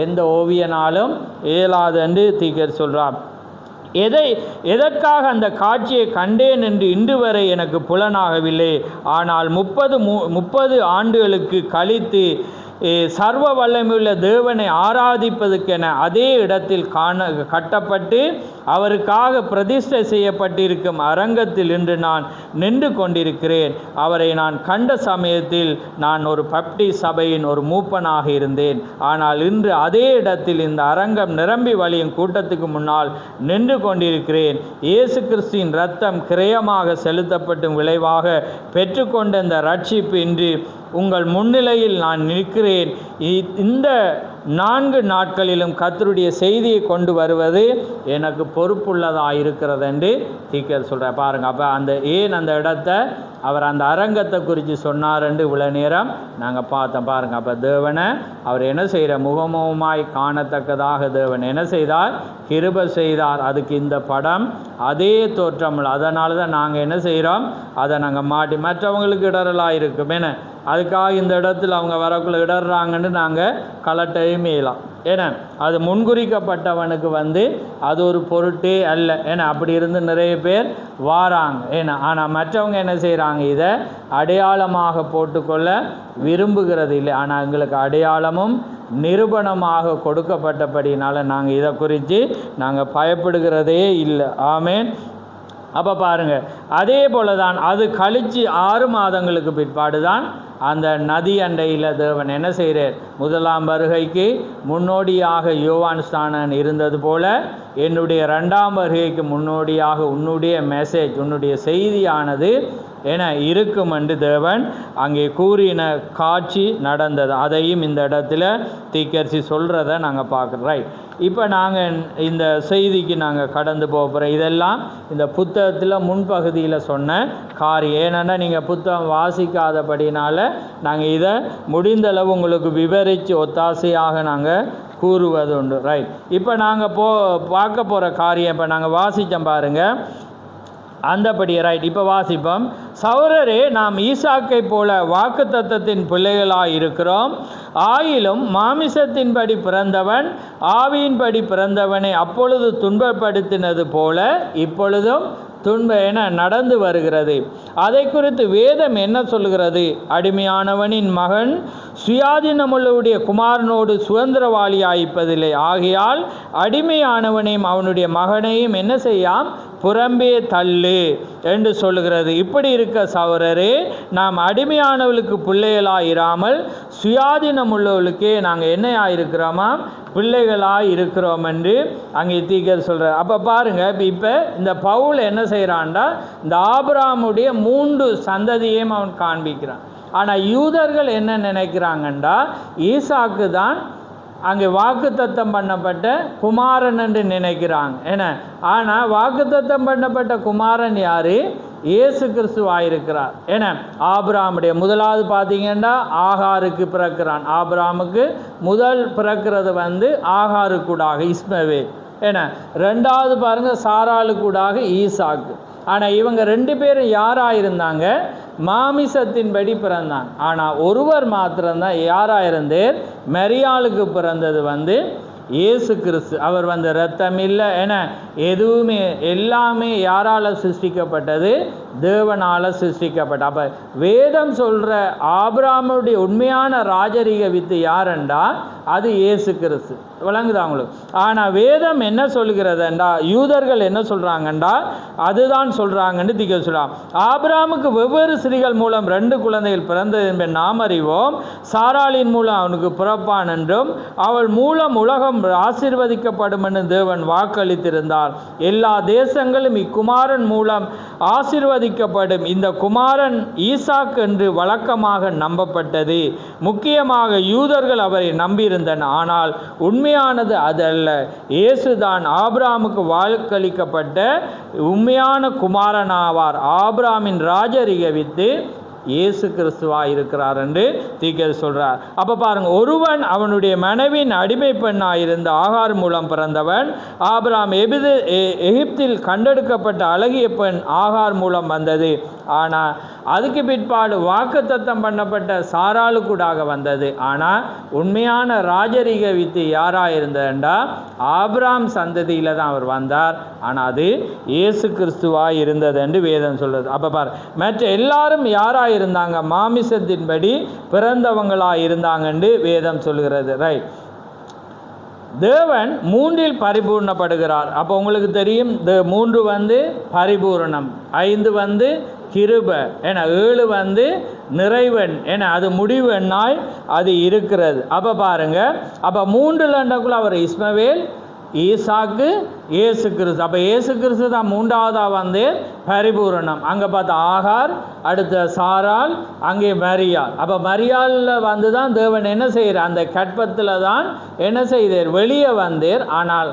எந்த ஓவியனாலும் இயலாது என்று தீக்கர் சொல்கிறார். எதற்காக அந்த காட்சியை கண்டேன் என்று இன்று வரை எனக்கு புலனாகவில்லை. ஆனால் 30 ஆண்டுகளுக்கு கழித்து சர்வ வல்லமையுள்ள தேவனை ஆராதிப்பதற்கென அதே இடத்தில் கட்டப்பட்டு அவருக்காக பிரதிஷ்டை செய்யப்பட்டிருக்கும் அரங்கத்தில் இன்று நான் நின்று கொண்டிருக்கிறேன். அவரை நான் கண்ட சமயத்தில் நான் ஒரு பப்டிஸ்ட் சபையின் ஒரு மூப்பனாக இருந்தேன். ஆனால் இன்று அதே இடத்தில் இந்த அரங்கம் நிரம்பி வழியும் கூட்டத்துக்கு முன்னால் நின்று கொண்டிருக்கிறேன். இயேசு கிறிஸ்துவின் இரத்தம் கிரயமாக செலுத்தப்படும் விளைவாக பெற்றுக்கொண்ட இந்த ரட்சிப்பு இன்று உங்கள் முன்னிலையில் நான் நிற்கிறேன். இந்த 4 நாட்களிலும் கர்த்தருடைய செய்தியை கொண்டு வருவது எனக்கு பொறுப்புள்ளதாக இருக்கிறது என்று தீக்கர் சொல்கிறார். பாருங்கள். அப்போ அந்த இடத்தை அவர் அந்த அரங்கத்தை குறித்து சொன்னார் என்று இவ்வளோ நேரம் நாங்கள் பார்த்தோம். பாருங்கள். அப்போ தேவனை அவர் என்ன செய்கிற முகமுகமாய் காணத்தக்கதாக தேவன் என்ன செய்தார்? கிருபை செய்தார். அதுக்கு இந்த படம் அதே தோற்றம். அதனால தான் நாங்கள் என்ன செய்கிறோம்? அதை நாங்கள் மாட்டி மற்றவங்களுக்கு இடரலாக இருக்கும். அதுக்காக இந்த இடத்துல அவங்க வரக்குள்ள இடர்றாங்கன்னு நாங்கள் கலட்டையும் மேலாம். அது முன்குறிக்கப்பட்டவனுக்கு அது ஒரு பொருட்டே அல்ல. அப்படி இருந்து நிறைய பேர் வாராங்க. ஆனால் மற்றவங்க என்ன செய்கிறாங்க? இதை அடையாளமாக போட்டுக்கொள்ள விரும்புகிறது இல்லை. ஆனால் எங்களுக்கு அடையாளமும் நிரூபணமாக கொடுக்கப்பட்டபடினால நாங்கள் இதை குறித்து நாங்கள் பயப்படுகிறதே இல்லை. ஆமேன். அப்போ பாருங்கள். அதே போல தான் அது கழித்து 6 மாதங்களுக்கு பிற்பாடு தான் அந்த நதி அண்டையில் தேவன் என்ன செய்கிறார்? முதலாம் வருகைக்கு முன்னோடியாக யோவான் ஸ்நானன் இருந்தது போல என்னுடைய 2ஆம் வருகைக்கு முன்னோடியாக உன்னுடைய மெசேஜ், உன்னுடைய செய்தியானது இருக்கும் என்று தேவன் அங்கே கூறின காட்சி நடந்தது. அதையும் இந்த இடத்துல தீக்கர்சி சொல்கிறத நாங்கள் பார்க்குறோம். ரைட். இப்போ நாங்கள் இந்த செய்திக்கு நாங்கள் கடந்து போகிறோம். இதெல்லாம் இந்த புத்தகத்தில் முன்பகுதியில் சொன்ன காரியம். ஏன்னா நீங்கள் புத்தகம் வாசிக்காதபடினால நாங்கள் இதை முடிந்தளவு உங்களுக்கு விவரித்து ஒத்தாசையாக நாங்கள் கூறுவது உண்டு. ரைட். இப்போ நாங்கள் பார்க்க போகிற காரியம் இப்போ நாங்கள் வாசித்தோம் பாருங்கள். அந்தபடி ரைட். இப்போ வாசிப்போம். சகோதரரே, நாம் ஈசாக்கை போல வாக்குத்தத்தத்தின் பிள்ளைகளாய் இருக்கிறோம். ஆயிலும் மாமிசத்தின்படி பிறந்தவன் ஆவியின்படி பிறந்தவனை அப்பொழுது துன்பப்படுத்தினது போல இப்பொழுதும் என நடந்து வருகிறது. அதை குறித்து வேதம் என்ன சொல்கிறது? அடிமையானவனின் மகன் சுயாதீனமுள்ளவுடைய குமாரனோடு சுதந்திரவாளியாய்ப்பதில்லை. ஆகையால் அடிமையானவனையும் அவனுடைய மகனையும் என்ன செய்யாம்? புறம்பே தள்ளு என்று சொல்லுகிறது. இப்படி இருக்க சகோதரரே, நாம் அடிமையானவர்களுக்கு பிள்ளைகளாக இராமல் சுயாதீனமுள்ளவர்களுக்கே நாங்கள் என்னையாயிருக்கிறோமா? பிள்ளைகளாக இருக்கிறோம் என்று அங்கே தீர்க்கதரிசி சொல்கிறார். அப்போ பாருங்கள், இப்போ இந்த பவுல் என்ன செய்கிறான்டா, இந்த ஆபிரகாமுடைய 3 சந்ததியையும் அவன் காண்பிக்கிறான். ஆனால் யூதர்கள் என்ன நினைக்கிறாங்கண்டா, ஈசாக்கு தான் அங்கே வாக்குத்தத்தம் பண்ணப்பட்ட குமாரன் என்று நினைக்கிறாங்க. என்ன, ஆனால் வாக்குத்தத்தம் பண்ணப்பட்ட குமாரன் யார்? இயேசு கிறிஸ்துவாயிருக்கிறார். ஏன்னா ஆபிரகாமுடைய முதலாவது பார்த்தீங்கன்னா ஆகாருக்கு பிறக்கிறான். ஆபிரகாமுக்கு முதல் பிறக்கிறது ஆகாருக்கூடாக இஸ்மவேல். ஏன்னா ரெண்டாவது பாருங்கள் சாராளுக்கூடாக ஈசாக்கு. ஆனால் இவங்க 2 பேரும் யாராக இருந்தாங்க? மாமிசத்தின்படி பிறந்தாங்க. ஆனால் ஒருவர் மாத்திரம்தான் யாராக இருந்தேர்? மரியாளுக்கு பிறந்தது இயேசு கிறிஸ்து. அவர் இரத்தம் இல்லை, ஏன்னா எதுவுமே எல்லாமே யாரால் சிருஷ்டிக்கப்பட்டது? தேவனால் சிருஷ்டிக்கப்பட்ட. அப்போ வேதம் சொல்கிற ஆபிரகாமுடைய உண்மையான ராஜரீக வித்து யாருண்டா? அது இயேசு கிறிஸ்து. விளங்குதா உங்களுக்கு? ஆனால் வேதம் என்ன சொல்கிறதுண்டா, யூதர்கள் என்ன சொல்கிறாங்கண்டா, அதுதான் சொல்கிறாங்கன்னு திக்க சொல்லலாம். ஆபிரகாமுக்கு வெவ்வேறு ஸ்திரீகள் மூலம் 2 குழந்தைகள் பிறந்தது என்பதை நாம் அறிவோம். சாராளின் மூலம் அவனுக்கு பிறப்பான் என்றும் அவள் மூலம் உலகம் ஆசீர்வதிக்கப்படும் என்று தேவன் வாக்களித்திருந்தார். எல்லா தேசங்களும் இக்குமாரன் மூலம் ஆசீர்வதிக்கப்படும். இந்த குமாரன் ஈசாக் என்று வழக்கமாக நம்பப்பட்டது. முக்கியமாக யூதர்கள் அவரை நம்பியிருந்தனர். ஆனால் உண்மையானது அதல்ல. இயேசுதான் ஆபிரகாமுக்கு வாக்களிக்கப்பட்ட உண்மையான குமாரனாவார். ஆபிரகாமின் ராஜரீக வித்து இயேசு கிறிஸ்துவாக இருக்கிறார் என்று தீர்க்கதரிசி சொல்கிறார். அப்போ பாருங்கள், ஒருவன் அவனுடைய மனைவியின் அடிமை பெண்ணாக இருந்த ஆகார் மூலம் பிறந்தவன். ஆபிரகாம் எகிப்தில் கண்டெடுக்கப்பட்ட அழகிய பெண் ஆகார் மூலம் வந்தது. ஆனால் அதுக்கு பிற்பாடு வாக்குத்தத்தம் பண்ணப்பட்ட சாராளுக்கூடாக வந்தது. ஆனால் உண்மையான ராஜரீக வித்து யாராக இருந்ததுண்டா, ஆபிரகாம் சந்ததியில் தான் அவர் வந்தார். ஆனால் அது இயேசு கிறிஸ்துவாக இருந்தது என்று வேதம் சொல்கிறது. அப்போ பாரு, மற்ற எல்லாரும் யாராக இருந்தாங்க? மாமிசத்தின்படி பிறந்தவங்களாக இருந்தாங்கன்னு வேதம் சொல்கிறது. ரைட். தேவன் 3இல் பரிபூர்ணப்படுகிறார். அப்போ உங்களுக்கு தெரியும், 3 பரிபூரணம், 5 கிருப, ஏன்னா 7 நிறைவன், ஏன்னா அது முடிவு எண்ணாய் அது இருக்கிறது. அப்போ பாருங்கள், அப்போ 3 அவர் இஸ்மவேல், ஈசாக்கு, இயேசு கிறிஸ்து. அப்போ இயேசு கிறிஸ்து தான் 3ஆவதாக பரிபூரணம். அங்கே பார்த்தா ஆகார், அடுத்த சாராள், அங்கே மரியாள். அப்போ மரியாளில் தான் தேவன் என்ன செய்கிறார்? அந்த கற்பத்தில் தான் என்ன செய்தார்? வெளியே வந்தேர். ஆனால்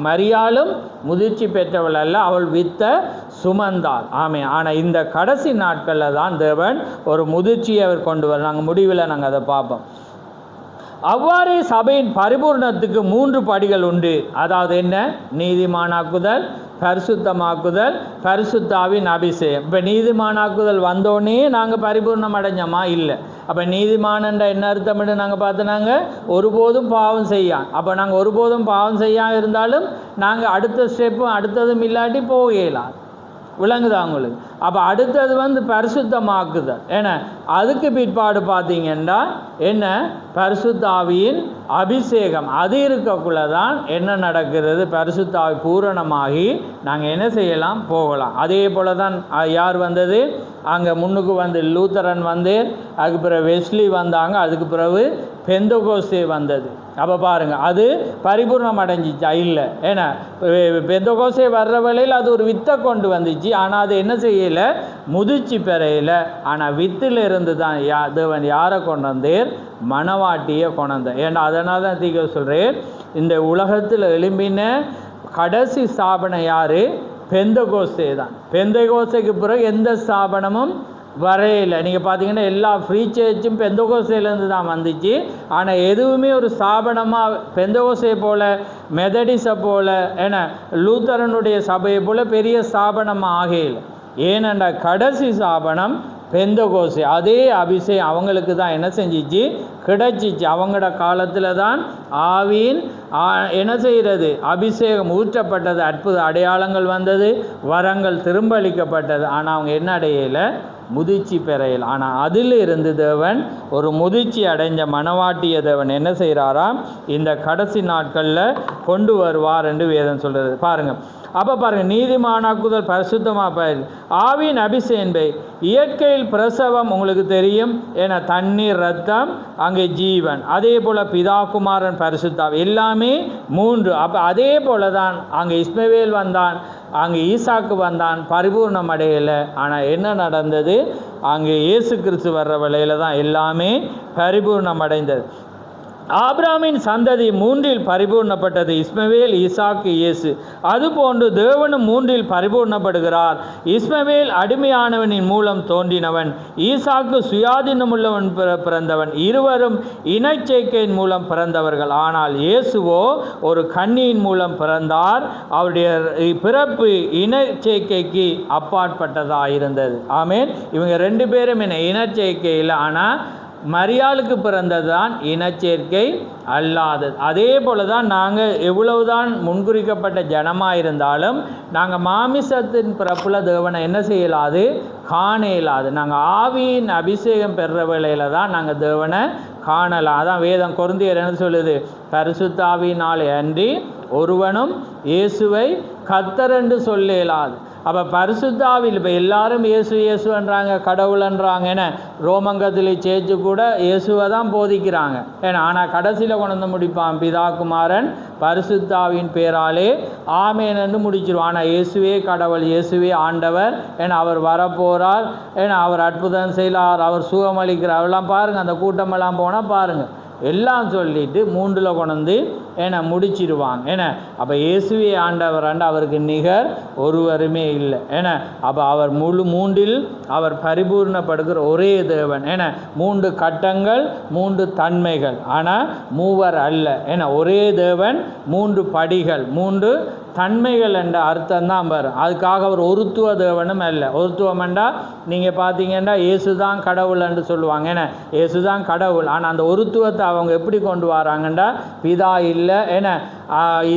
மரியாளும் முதிர்ச்சி பெற்றவள் அல்ல, அவள் வித்த சுமந்தாள். ஆமே. ஆனால் இந்த கடைசி நாட்களில் தான் தேவன் ஒரு முதிர்ச்சியை அவர் கொண்டு வர. நாங்கள் முடிவில் நாங்கள் அதை பார்ப்போம். அவ்வாறே சபையின் பரிபூர்ணத்துக்கு 3 படிகள் உண்டு. அதாவது என்ன? நீதிமானாக்குதல், பரிசுத்தமாக்குதல், பரிசுத்தாவின் அபிஷேகம். இப்போ நீதிமானாக்குதல் வந்தோடனே நாங்கள் பரிபூர்ணம் அடைஞ்சோமா? இல்லை. அப்போ நீதிமானன்ற என்ன அர்த்தம்னு நாங்கள் பார்த்தோன்னாங்க, ஒருபோதும் பாவம் செய்யான். அப்போ நாங்கள் ஒருபோதும் பாவம் செய்யாமல் இருந்தாலும் நாங்கள் அடுத்த ஸ்டெப்பும் அடுத்ததும் இல்லாட்டி போகலாம். விளங்குதா உங்களுக்கு? அப்போ அடுத்தது பரிசுத்தமாக்குதல். ஏன்னா அதுக்கு பிற்பாடு பார்த்தீங்கன்னா என்ன? பரிசுத்த ஆவியின் அபிஷேகம். அது இருக்கக்குள்ள தான் என்ன நடக்கிறது? பரிசுத்த ஆவி பூரணமாகி நாங்கள் என்ன செய்யலாம்? போகலாம். அதே போல் தான் யார் வந்தது? அங்கே முன்னுக்கு லூத்தரன் அதுக்கு பிறகு வெஸ்லி வந்தாங்க, அதுக்கு பிறகு பெந்தகோஸ்தே வந்தது. அப்போ பாருங்கள், அது பரிபூர்ணம் அடைஞ்சிச்சா? இல்லை. ஏன்னா பெந்தகோஸ்தே வர்ற வேளையில் அது ஒரு வித்தை கொண்டு வந்துச்சு. ஆனால் அது என்ன செய்யலை? முதிர்ச்சி பெறையில். ஆனால் வித்தில் இருந்து தான் தேவன் யாரை கொண்டு வந்தேர்? மணவாட்டியை கொண்டு வந்தார். ஏன்னா அதனால தான் தீக்க சொல்கிறேன், இந்த உலகத்தில் எழும்பின கடைசி ஸ்தாபனம் யார்? பெந்தகோஸ்தே தான். பெந்தகோஸ்தேக்கு பிறகு எந்த ஸ்தாபனமும் வரையில். நீங்கள் பார்த்தீங்கன்னா எல்லா ஃப்ரீ சர்ச்சும் பெந்தகோஸ்தேலேருந்து தான் வந்துச்சு. ஆனால் எதுவுமே ஒரு ஸ்தாபனமாக பெந்தகோஸ்தே போல், மெதடிஸை போல், ஏன்னா லூத்தரனுடைய சபையை போல் பெரிய ஸ்தாபனமாக ஆகையில். ஏனென்றா கடைசி ஸ்தாபனம் பெந்தகோஸ்தே. அதே அபிஷேகம் அவங்களுக்கு தான் என்ன செஞ்சிச்சு, கிடைச்சிச்சு. அவங்களோட காலத்தில் தான் ஆவியின் என்ன செய்கிறது, அபிஷேகம் ஊற்றப்பட்டது, அற்புத அடையாளங்கள் வந்தது, வரங்கள் திரும்ப அளிக்கப்பட்டது. ஆனால் அவங்க என்ன அடையலை, முதிர்ச்சி பெறையில். ஆனால் அதில் இருந்து தேவன் ஒரு முதிர்ச்சி அடைஞ்ச மனவாட்டிய தேவன் என்ன செய்கிறாராம், இந்த கடைசி நாட்களில் கொண்டு வருவார் என்று வேதம் சொல்கிறது. பாருங்கள், அப்போ பாருங்கள், நீதிமானாக்குதல் பரிசுத்தமாக பயிர் ஆவியின் அபிஷேகம்பை இயற்கையில் பிரசவம் உங்களுக்கு தெரியும். ஏன்னா தண்ணீர், ரத்தம், அங்கே ஜீவன். அதே போல் பிதா குமாரன் பரிசுத்தாவி எல்லாமே மூன்று. அப்போ அதே போல தான் அங்கே இஸ்மவேல் வந்தான், அங்கே ஈசாக்கு வந்தான், பரிபூர்ணம் அடையலை. ஆனால் என்ன நடந்தது, அங்கே இயேசு கிறிஸ்து வர்ற வேளையில் தான் எல்லாமே பரிபூர்ணம் அடைந்தது. ஆபிரகாமின் சந்ததி மூன்றில் பரிபூர்ணப்பட்டது, இஸ்மவேல், ஈசாக்கு, இயேசு. அதுபோன்று தேவனும் மூன்றில் பரிபூர்ணப்படுகிறார். இஸ்மவேல் அடிமையானவனின் மூலம் தோன்றினவன், ஈசாக்கு சுயாதீனமுள்ளவன் பிறந்தவன். இருவரும் இனச்சேர்க்கையின் மூலம் பிறந்தவர்கள். ஆனால் இயேசுவோ ஒரு கன்னியின் மூலம் பிறந்தார். அவருடைய பிறப்பு இனச்சேர்க்கைக்கு அப்பாற்பட்டதாக இருந்தது. ஆமேன். இவங்க ரெண்டு பேரும் என்ன இனச்சேர்க்கையில், ஆனால் மரியாளுக்கு பிறந்தது தான் இனச்சேர்க்கை அல்லாதது. அதே போல தான் நாங்கள் எவ்வளவுதான் முன்குறிக்கப்பட்ட ஜனமாக இருந்தாலும் நாங்கள் மாமிசத்தின் பிறப்பில் தேவனை என்ன செய்யலாது, காண இயலாது. நாங்கள் ஆவியின் அபிஷேகம் பெறுற வேளையில் தான் நாங்கள் தேவனை காணலாம். அதான் வேதம் கொரிந்தியர் என்ன சொல்லுது, பரிசுத்தாவியினாலே அன்றி ஒருவனும் இயேசுவை கர்த்தர் என்று சொல்ல இயலாது. அப்போ பரிசுத்தாவில் இப்போ எல்லாரும் இயேசு இயேசுன்றாங்க, கடவுள்ன்றாங்க. ஏன்னா ரோமங்கத்தில் சேர்த்து கூட இயேசுவை தான் போதிக்கிறாங்க. ஏன்னா ஆனால் கடைசியில் கொண்டு வந்து முடிப்பான், பிதா குமாரன் பரிசுத்தாவின் பேராலே ஆமேன் என்று முடிச்சிருவான். ஆனால் இயேசுவே கடவுள், இயேசுவே ஆண்டவர், ஏன்னா அவர் வரப்போகிறார், ஏன்னா அவர் அற்புதம் செய்யலார், அவர் சுகமளிக்கிறார். அவெல்லாம் பாருங்கள், அந்த கூட்டமெல்லாம் போனால் பாருங்கள், எல்லாம் சொல்லிட்டு மூன்றில் கொண்டு ஏன்னா முடிச்சிடுவாங்க. ஏன்னா அப்போ இயேசுவே ஆண்டவர் ஆண்டு அவருக்கு நிகர் ஒருவருமே இல்லை. ஏன்னா அப்போ அவர் மூன்றில் அவர் பரிபூர்ணப்படுகிற ஒரே தேவன். ஏன்னா மூன்று கட்டங்கள், மூன்று தன்மைகள், ஆனால் மூவர் அல்ல. ஏன்னா ஒரே தேவன், மூன்று படிகள், மூன்று தன்மைகள் என்ற அர்த்தம் தான் வரும். அதுக்காக அவர் ஒருத்துவ தேவனும் அல்ல. ஒருத்துவம் என்றால் நீங்கள் பார்த்தீங்கன்னா இயேசு தான் கடவுள் என்று சொல்லுவாங்க. ஏன்னா இயேசு தான் கடவுள். ஆனால் அந்த ஒருத்துவத்தை அவங்க எப்படி கொண்டு வராங்கண்டா, பிதா இல்லை, ஏன்னா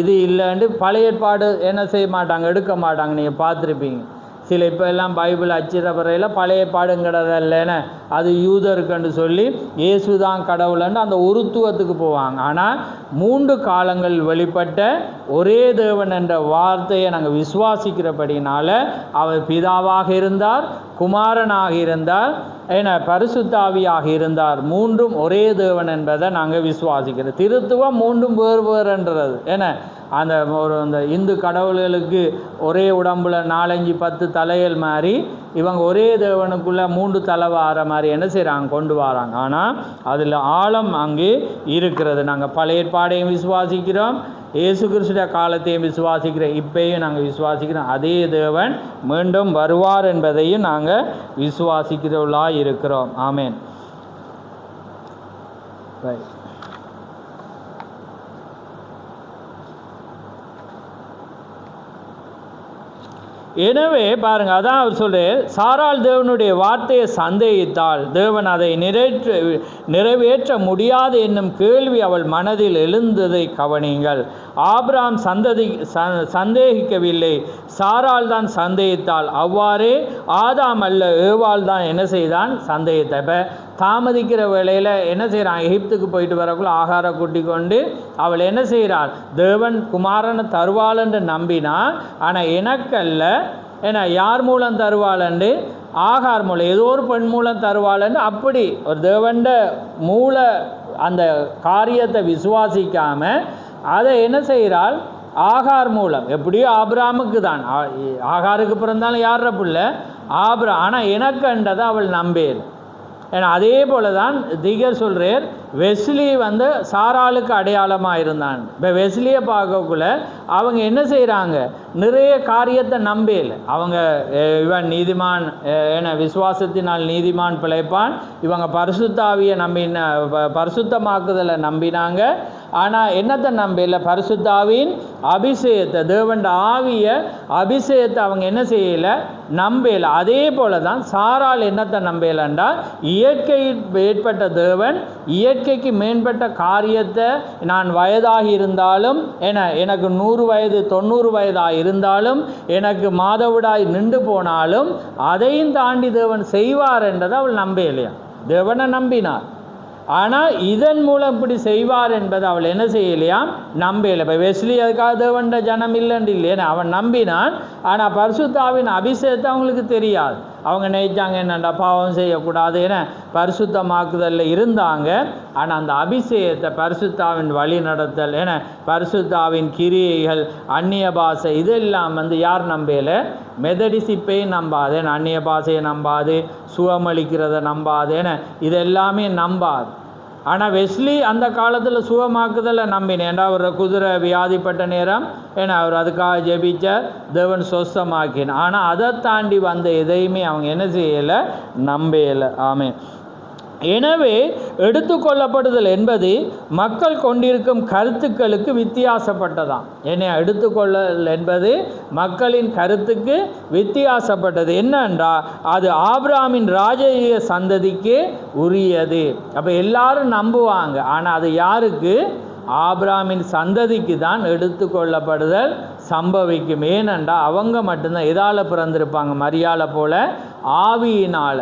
இது இல்லைன்னு பழைய ஏற்பாடு என்ன செய்ய மாட்டாங்க, எடுக்க மாட்டாங்க. நீங்கள் பார்த்துருப்பீங்க. சில இப்போ எல்லாம் பைபிள் அச்சிட பிறையில் பழைய பாடுங்கிறதில்லைன்னு அது யூதருக்குன்னு சொல்லி இயேசு தான் கடவுள்னு அந்த ஒருத்துவத்துக்கு போவாங்க. ஆனால் மூன்று காலங்கள் வெளிப்பட்ட ஒரே தேவன் என்ற வார்த்தையை நாங்கள் விசுவாசிக்கிறபடினால அவர் பிதாவாக இருந்தார், குமாரனாக இருந்தார், ஏன்னா பரிசுத்தாவியாக இருந்தார். மூன்றும் ஒரே தேவன் என்பதை நாங்கள் விசுவாசிக்கிறோம். திருத்துவம் மூன்றும் வேறு வேறுன்றது. ஏன்னா அந்த அந்த இந்து கடவுள்களுக்கு ஒரே உடம்புல 4-5-10 தலைகள் மாதிரி இவங்க ஒரே தேவனுக்குள்ளே 3 தலை வார மாதிரி என்ன செய்கிறாங்க, கொண்டு வராங்க. ஆனால் அதில் ஆழம் அங்கே இருக்கிறது. நாங்கள் பழைய ஏற்பாடையும் விசுவாசிக்கிறோம், இயேசு கிறிஸ்துடைய காலத்தையும் விசுவாசிக்கிறோம், இப்பையும் நாங்கள் விசுவாசிக்கிறோம். அதே தேவன் மீண்டும் வருவார் என்பதையும் நாங்கள் விசுவாசிக்கிறவர்களாக இருக்கிறோம். ஆமேன். ரைட். எனவே பாருங்கள், அதான் அவர் சொல்கிறார், சாராள் தேவனுடைய வார்த்தையை சந்தேகித்தாள், தேவன் அதை நிறைவேற்ற முடியாது என்னும் கேள்வி அவள் மனதில் எழுந்ததை கவனியுங்கள். ஆபிரகாம் சந்தேகிக்கவில்லை, சாராள் தான் சந்தேகித்தாள். அவ்வாறே ஆதாம் அல்ல, ஏவாள் தான் என்ன செய்தான், சந்தேகித்த. இப்போ தாமதிக்கிற வேளையில் என்ன செய்கிறான், எகிப்துக்கு போயிட்டு வரக்குள்ள ஆகார கூட்டி கொண்டு அவள் என்ன செய்கிறாள், தேவன் குமாரனை தருவாள் என்று நம்பினா. ஆனால் எனக்கல்ல, ஏன்னா யார் மூலம் தருவாளண்டு, ஆகார் மூலம், ஏதோ ஒரு பெண் மூலம் தருவாளன்னு அப்படி ஒரு தேவண்ட மூல அந்த காரியத்தை விசுவாசிக்காமல் அதை என்ன செய்கிறாள், ஆகார் மூலம். எப்படியோ ஆபிரகாமுக்கு தான், ஆகாருக்கு பிறந்தாலும் யார பிள்ளை ஆபிரகாம். ஆனால் எனக்குன்றதை அவள் நம்பேன். ஏன்னா அதே போல தான் தீகர் சொல்கிறார், வெஸ்லி வந்து சாராளுக்கு அடையாளமாக இருந்தான். இப்போ வெஸ்லியை பார்க்கக்குள்ள அவங்க என்ன செய்கிறாங்க, நிறைய காரியத்தை நம்பல. அவங்க இவன் நீதிமான் என விசுவாசத்தினால் நீதிமான் பிழைப்பான், இவங்க பரிசுத்தாவியை பரிசுத்தமாக்குதலை நம்பினாங்க. ஆனால் என்னத்தை நம்பல, பரிசுத்தாவின் அபிஷேகத்தை, தேவண்ட ஆவிய அபிஷேகத்தை அவங்க என்ன செய்யலை, நம்பல. அதே போல தான் சாரால் என்னத்தை நம்பலண்டா, இயற்கையில் ஏற்பட்ட தேவன் இயற்கைக்கு மேம்பட்ட காரியத்தை நான் வயதாகி இருந்தாலும் எனக்கு 100 வயது 90 வயதாக இருந்தாலும் எனக்கு மாதவிடாய் நின்று போனாலும் அதையும் தாண்டி தேவன் செய்வார் என்றதை அவள் நம்பலையா. தேவனை நம்பினார், ஆனால் இதன் மூலம் இப்படி செய்வார் என்பதை அவள் என்ன செய்யலையா, நம்பலை. இப்போ வெஸ்லி அதுக்காக தேவண்ட ஜனம் இல்லைன்னு இல்லையே, அவன் நம்பினான். ஆனால் பரிசுத்தாவின் அபிஷேகத்தை அவங்களுக்கு தெரியாது. அவங்க நினைச்சாங்க என்னண்டா பாவம் செய்யக்கூடாது என பரிசுத்தமாக்குதலில் இருந்தாங்க. ஆனால் அந்த அபிஷேகத்தை, பரிசுத்தாவின் வழி நடத்தல் என பரிசுத்தாவின் கிரியைகள், அந்நிய பாஷை, இதெல்லாம் வந்து யார் நம்பலை, மெதடிசிப்பையும் நம்பாது, அந்நிய பாஷையை நம்பாது, சுகமளிக்கிறத நம்பாது என இதெல்லாமே நம்பாது. ஆனால் வெஸ்லி அந்த காலத்தில் சுகமாக்குதலை நம்பினேன். ஏன்னா அவர் குதிரை வியாதிப்பட்ட நேரம் அவர் அதுக்காக ஜெபிச்சார், தேவன் சொஸ்தமாக்கினார். ஆனால் அதை தாண்டி வந்த எதையுமே அவங்க என்ன செய்யலை, நம்பலை. ஆமென். எனவே எடுத்துக்கொள்ளப்படுதல் என்பது மக்கள் கொண்டிருக்கும் கருத்துக்களுக்கு வித்தியாசப்பட்டதாம். ஏன்னா எடுத்துக்கொள்ளல் என்பது மக்களின் கருத்துக்கு வித்தியாசப்பட்டது. என்னன்றா அது ஆபிரகாமின் ராஜரீக சந்ததிக்கு உரியது. அப்போ எல்லாரும் நம்புவாங்க, ஆனால் அது யாருக்கு, ஆபிரகாமின் சந்ததிக்கு தான் எடுத்துக்கொள்ளப்படுதல் சம்பவிக்கும். ஏனென்றா அவங்க மட்டும்தான் எதால் பிறந்திருப்பாங்க, மரியாதை போல ஆவியினால்,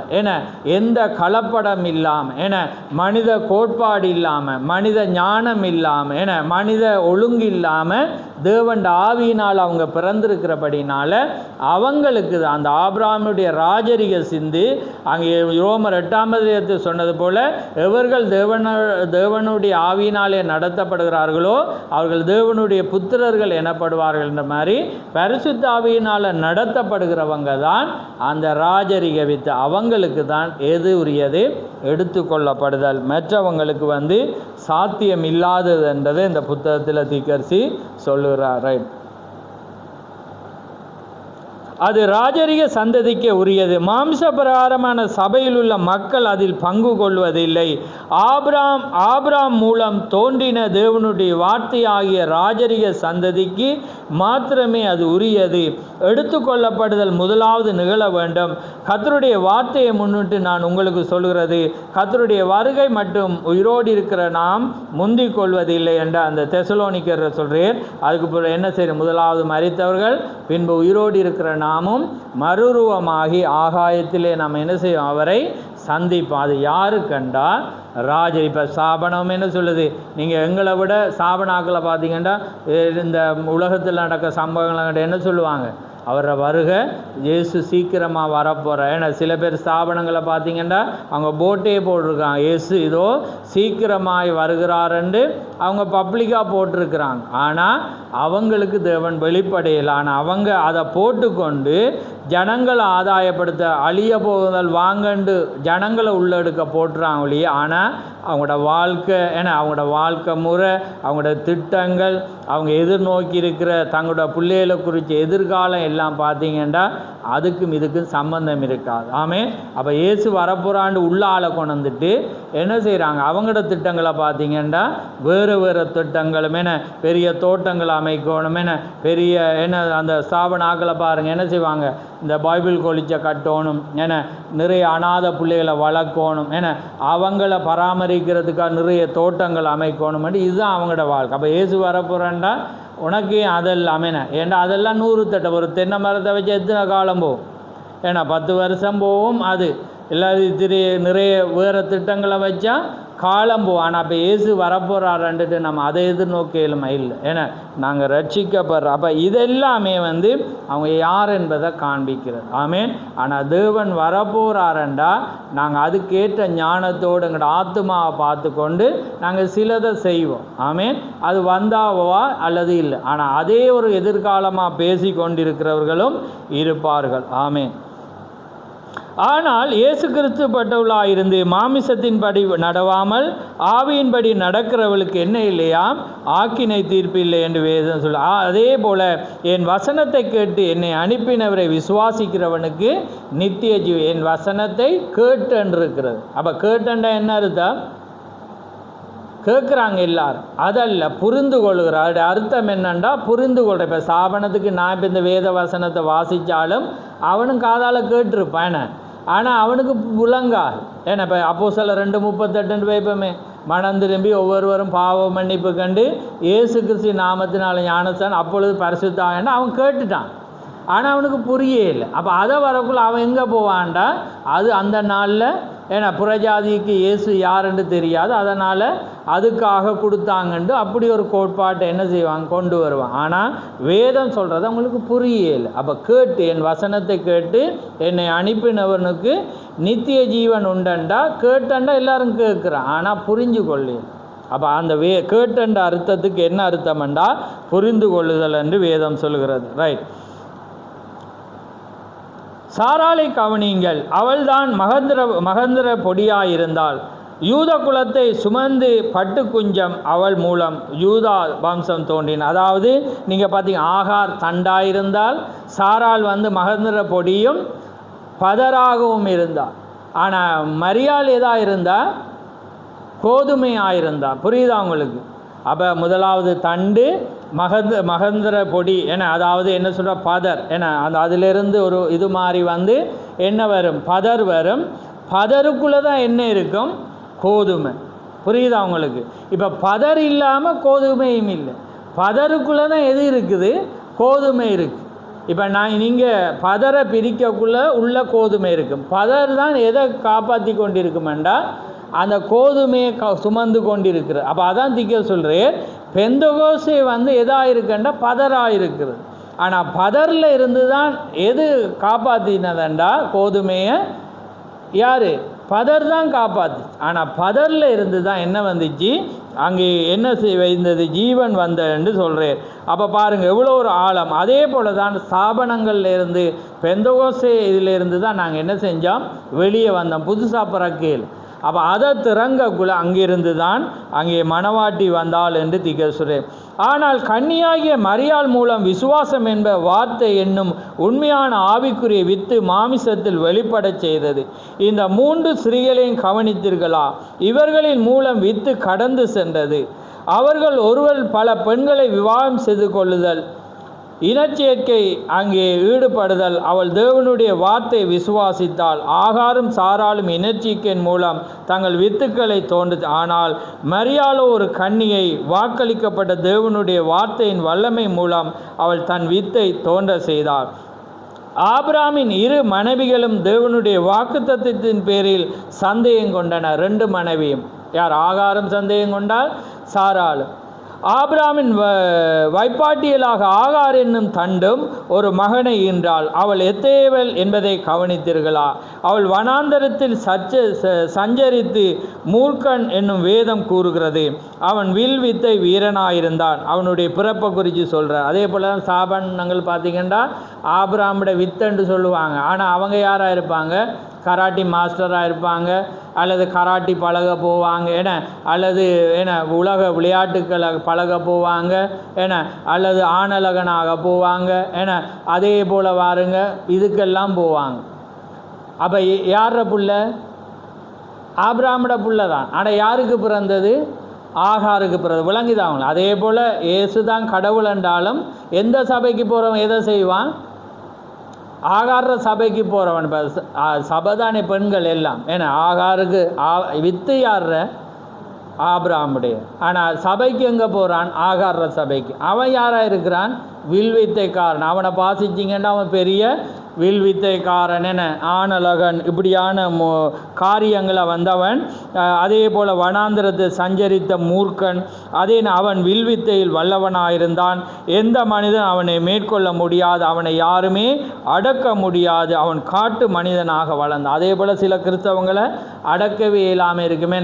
எந்த கலப்படம் இல்லாமல், மனித கோட்பாடு இல்லாமல், மனித ஞானம் இல்லாமல், மனித ஒழுங்கு இல்லாமல் தேவண்ட ஆவியினால் அவங்க பிறந்திருக்கிறபடினால அவங்களுக்கு அந்த ஆபிரகாமுடைய ராஜரிக சிந்து அங்கே ரோமர் 8ஆம் அதிகாரத்தில் சொன்னது போல எவர்கள் தேவனுடைய ஆவியினாலே நடத்தப்படுகிறார்களோ அவர்கள் தேவனுடைய புத்திரர்கள் எனப்படுவார்கள் என்ற மாதிரி பரிசுத்த ஆவியினால் நடத்தப்படுகிறவங்க தான் அந்த ராஜரிக வித்து. அவங்களுக்கு தான் எது உரியது, எடுத்துக்கொள்ளப்படுதல். மற்றவங்களுக்கு வந்து சாத்தியம் இல்லாதது என்றதை இந்த புத்தகத்தில் தீக்கர்சி சொல்லுகிறார். ரைட், அது ராஜரிக சந்ததிக்கு உரியது. மாம்ச பிரகாரமான சபையில் உள்ள மக்கள் அதில் பங்கு கொள்வதில்லை. ஆபிரகாம் மூலம் தோன்றின தேவனுடைய வார்த்தை ஆகிய ராஜரிக சந்ததிக்கு மாத்திரமே அது உரியது. எடுத்துக்கொள்ளப்படுதல் முதலாவது நிகழ வேண்டும். கர்த்தருடைய வார்த்தையை முன்னிட்டு நான் உங்களுக்கு சொல்கிறது, கர்த்தருடைய வருகை மட்டும் உயிரோடு இருக்கிற நாம் முந்திக் கொள்வதில்லை என்ற அந்த தெசலோனிக்கர் சொல்கிறேன். அதுக்கு என்ன செய்ய, முதலாவது மரித்தவர்கள், பின்பு உயிரோடு இருக்கிற நாமும் மறுரூபமாகி ஆகாயத்திலே நாம் என்ன செய்வோம், அவரை சந்திப்போம். அது யாரு கண்டா, ராஜர். இப்போ சாபனம் என்ன சொல்லுது, நீங்கள் எங்களை விட சாபனாக்களை பார்த்தீங்கன்னா இந்த உலகத்தில் நடக்க சம்பவங்களை என்ன சொல்லுவாங்க, அவரை வருக இயேசு சீக்கிரமாக வரப்போகிற. ஏன்னா சில பேர் ஸ்தாபனங்களை பார்த்தீங்கன்னா அவங்க போட்டே போட்டிருக்காங்க, இயேசு இதோ சீக்கிரமாய் வருகிறாருன்னு அவங்க பப்ளிக்காக போட்டிருக்கிறாங்க. ஆனால் அவங்களுக்கு தேவன் வெளிப்படையில், ஆனால் அவங்க அதை போட்டுக்கொண்டு ஜனங்களை ஆதாயப்படுத்த அழிய போகுதல் வாங்கண்டு ஜனங்களை உள்ளெடுக்க போட்டுறாங்க ஒழிய, ஆனால் அவங்களோட வாழ்க்கை அவங்களோட வாழ்க்கை முறை, அவங்களோட திட்டங்கள், அவங்க எதிர்நோக்கி இருக்கிற தங்களோட பிள்ளைகளை குறித்த எதிர்காலம் எல்லாம் பார்த்தீங்கன்னா அதுக்கும் இதுக்கும் சம்பந்தம் இருக்காது. ஆமென். அப்போ இயேசு வரப்போறாண்டு உள்ள ஆளை கொண்டு வந்துட்டு என்ன செய்கிறாங்க, அவங்களோட திட்டங்களை பார்த்தீங்கன்னா வேறு வேறு திட்டங்களும், பெரிய தோட்டங்களை அமைக்கணும், பெரிய அந்த ஸ்தாபனாக்களை பாருங்கள் என்ன செய்வாங்க, இந்த பைபிள் கொலிச்சை கட்டணும், நிறைய அநாத பிள்ளைகளை வளர்க்கணும், அவங்கள பராமரிக்கிறதுக்காக நிறைய தோட்டங்கள் அமைக்கணும், இதுதான் அவங்களோட வாழ்க்கை. அப்போ இயேசு வரப்போகிறேன்டா உனக்கு அதெல்லாம் ஏன்னா அதெல்லாம் 100 தட்டை, ஒரு தென்னை மரத்தை வச்சு எத்தனை காலம் போகும், 10 வருஷம் போகும். அது எல்லாத்தையும் நிறைய வேறு திட்டங்களை வச்சா காலம் போகும். ஆனால் இப்போ இயேசு வரப்போகிறாருன்ட்டு நம்ம அதை எதிர்நோக்கியலுமா இல்லை, நாங்கள் ரட்சிக்கப்படுறோம். அப்போ இதெல்லாமே அவங்க யார் என்பதை காண்பிக்கிறது. ஆமேன். ஆனால் தேவன் வரப்போகிறாருண்டா நாங்கள் அதுக்கேற்ற ஞானத்தோடு எங்களோட ஆத்மாவை பார்த்து கொண்டு நாங்கள் சிலதை செய்வோம். ஆமேன். அது வந்தாவா அல்லது இல்லை, ஆனால் அதே ஒரு எதிர்காலமாக பேசி கொண்டிருக்கிறவர்களும் இருப்பார்கள். ஆமேன். ஆனால் இயேசு கிறிஸ்து பட்டவளாயிருந்து மாமிசத்தின்படி நடவாமல் ஆவியின்படி நடக்கிறவளுக்கு என்ன இல்லையா? ஆக்கினை தீர்ப்பு இல்லை என்று வேதம் சொல்ல. அதே போல என் வசனத்தை கேட்டு என்னை அனுப்பினவரை விசுவாசிக்கிறவனுக்கு நித்திய ஜீவன். என் வசனத்தை கேட்டுன்றிருக்கிறது. அப்போ கேட்டுண்டா என்ன அர்த்தம்? கேட்குறாங்க எல்லாரும், அதல்ல புரிந்து கொள்கிறார். அதோடைய அர்த்தம் என்னண்டா புரிந்து கொள்கிற. இப்போ சாபனத்துக்கு நான் இப்போ இந்த வேத வசனத்தை வாசித்தாலும் அவனும் காதால் கேட்டிருப்பான், ஆனால் அவனுக்கு புலங்காது. ஏன்னா இப்போ அப்போஸ்தலர் 2:38 வைப்போமே, மனம் திரும்பி ஒவ்வொருவரும் பாவ மன்னிப்பு கண்டு இயேசு கிறிஸ்து நாமத்தினால ஞானஸ்தானம் அப்பொழுது பரிசுத்தாகன்னா அவன் கேட்டுட்டான், ஆனால் அவனுக்கு புரியவே இல்லை. அப்போ அதை வரக்குள்ள அவன் எங்கே போவான்டா? அது அந்த நாளில் ஏன்னா புறஜாதிக்கு இயேசு யாருன்னு தெரியாது, அதனால் அதுக்காக கொடுத்தாங்கன்ட்டு அப்படி ஒரு கோட்பாட்டை என்ன செய்வாங்க? கொண்டு வருவான். ஆனால் வேதம் சொல்கிறது அவங்களுக்கு புரியலை. அப்போ கேட்டு என் வசனத்தை கேட்டு என்னை அனுப்பினவனுக்கு நித்திய ஜீவன் உண்டண்டா. கேட்டண்டா எல்லாரும் கேட்குறான், ஆனால் புரிஞ்சு கொள்ளு. அப்போ அந்த கேட்டண்ட அர்த்தத்துக்கு என்ன அர்த்தம்ண்டா புரிந்து கொள்ளுதல் என்று வேதம் சொல்கிறது. ரைட். சாராளை கவனியுங்கள், அவள்தான் மகந்திர பொடியாயிருந்தாள். யூத குலத்தை சுமந்து பட்டு குஞ்சம் அவள் மூலம் யூதா வம்சம் தோன்றின. அதாவது நீங்கள் பார்த்தீங்க, ஆகார் தண்டாயிருந்தால், சாராள் மகந்திர பொடியும் பதராகவும் இருந்தாள். ஆனால் மரியாள் எதாக இருந்தால் கோதுமையாயிருந்தாள். புரியுதா உங்களுக்கு? அப்போ முதலாவது தண்டு மகந்திர பொடி என, அதாவது என்ன சொல்கிற பதர் என, அதிலிருந்து ஒரு இது மாதிரி என்ன வரும்? பதர் வரும். பதருக்குள்ளே தான் என்ன இருக்கும்? கோதுமை. புரியுதா உங்களுக்கு? இப்போ பதர் இல்லாமல் கோதுமையும் இல்லை, பதருக்குள்ளே தான் எது இருக்குது? கோதுமை இருக்குது. இப்போ நீங்கள் பதரை பிரிக்கக்குள்ளே உள்ள கோதுமை இருக்கும். பதர் தான் எதை காப்பாற்றி கொண்டிருக்குமெண்டா அந்த கோதுமையை சுமந்து கொண்டிருக்கிறது. அப்போ அதான் திக்க சொல்கிறேன், பெந்தகோசை எதாக இருக்குண்டா பதராக இருக்குது. ஆனால் பதரில் இருந்து தான் எது காப்பாற்றினதண்டா கோதுமையை? யார்? பதர் தான் காப்பாற்று. ஆனால் பதரில் இருந்து தான் என்ன வந்துச்சு? அங்கே என்ன வைந்தது? ஜீவன் வந்தன்னு சொல்கிறேன். அப்போ பாருங்கள் எவ்வளோ ஒரு ஆழம். அதே போல் தான் ஸ்தாபனங்கள்லேருந்து பெந்தகோசை இதிலேருந்து தான் நாங்கள் என்ன செஞ்சோம்? வெளியே வந்தோம், புதுசாக பிறக்கையில். அப்போ அதை திறங்கக்குள்ள அங்கிருந்து தான் அங்கே மணவாட்டி வந்தாள் என்று திகசுரேன். ஆனால் கன்னியாகிய மரியாள் மூலம் விசுவாசம் என்ப வார்த்தை என்னும் உண்மையான ஆவிக்குரிய வித்து மாமிசத்தில் வெளிப்படச் செய்தது. இந்த 3 ஸ்திரீகளையும் கவனித்தீர்களா? இவர்களின் மூலம் வித்து கடந்து சென்றது. அவர்கள் ஒருவர் பல பெண்களை விவாகம் செய்து கொள்ளுதல், இனச்சேர்க்கை அங்கே ஈடுபடுதல். அவள் தேவனுடைய வார்த்தை விசுவாசித்தாள். ஆகாரும் சாராளும் இனச்சேர்க்கையின் மூலம் தங்கள் வித்துக்களை தோன்று. ஆனால் மரியாளோ ஒரு கன்னியை, வாக்களிக்கப்பட்ட தேவனுடைய வார்த்தையின் வல்லமை மூலம் அவள் தன் வித்தை தோன்ற செய்தாள். ஆபிரகாமின் 2 மனைவிகளும் தேவனுடைய வாக்குத்தத்தத்தின் பேரில் சந்தேகம் கொண்டனர். 2 மனைவியும் யார்? ஆகாரும் சந்தேகம் கொண்டால், சாராளும். ஆபிரகாமின் வைப்பாட்டியலாக ஆகார் என்னும் தண்டும் ஒரு மகனை ஈன்றாள். அவள் எத்தேவள் என்பதை கவனித்தீர்களா? அவள் வனாந்தரத்தில் சஞ்சரித்து மூர்க்கன் என்னும் வேதம் கூறுகிறது. அவன் வில் வித்தை வீரனாயிருந்தான். அவனுடைய பிறப்பை குறித்து சொல்கிறார். அதே போல் தான் சாபனங்கள் பார்த்திங்கன்னா ஆபிரகாமுடைய வித்தன்று சொல்லுவாங்க. ஆனால் அவங்க யாராக இருப்பாங்க? கராட்டி மாஸ்டராக இருப்பாங்க, அல்லது கராட்டி பழக போவாங்க என, அல்லது உலக விளையாட்டுக்களை பழக போவாங்க என, அல்லது ஆணழகனாக போவாங்க என, அதே போல் வாருங்க இதுக்கெல்லாம் போவாங்க. அப்போ யார புள்ள? ஆபிரகாமோட புள்ள தான். ஆனால் யாருக்கு பிறந்தது? ஆகாருக்கு பிறகு. விளங்கிதான். அதே போல் இயேசு தான் கடவுள் என்றாலும் எந்த சபைக்கு போகிறவன் எதை செய்வான்? ஆகார சபைக்கு போகிறவன். இப்போ சபைதானே பெண்கள் எல்லாம். ஏன்னா ஆகாருக்கு வித்து யார்ற? ஆபிரகாமுடைய. ஆனால் சபைக்கு எங்கே போகிறான்? ஆகார சபைக்கு. அவன் யாராக இருக்கிறான்? வில்வித்தைக்காரன். அவனை பாசிச்சிங்கன்னா அவன் பெரிய வில்வித்தைக்காரன் என, ஆணழகன், இப்படியான காரியங்களை வந்தவன். அதே போல் வனாந்திரத்தை சஞ்சரித்த மூர்க்கன். அதே அவன் வில்வித்தையில் வல்லவனாயிருந்தான். எந்த மனிதன் அவனை மேற்கொள்ள முடியாது, அவனை யாருமே அடக்க முடியாது. அவன் காட்டு மனிதனாக வளர்ந்தான். அதே போல் சில கிறிஸ்தவங்களை அடக்கவே இல்லாமல் இருக்குமே,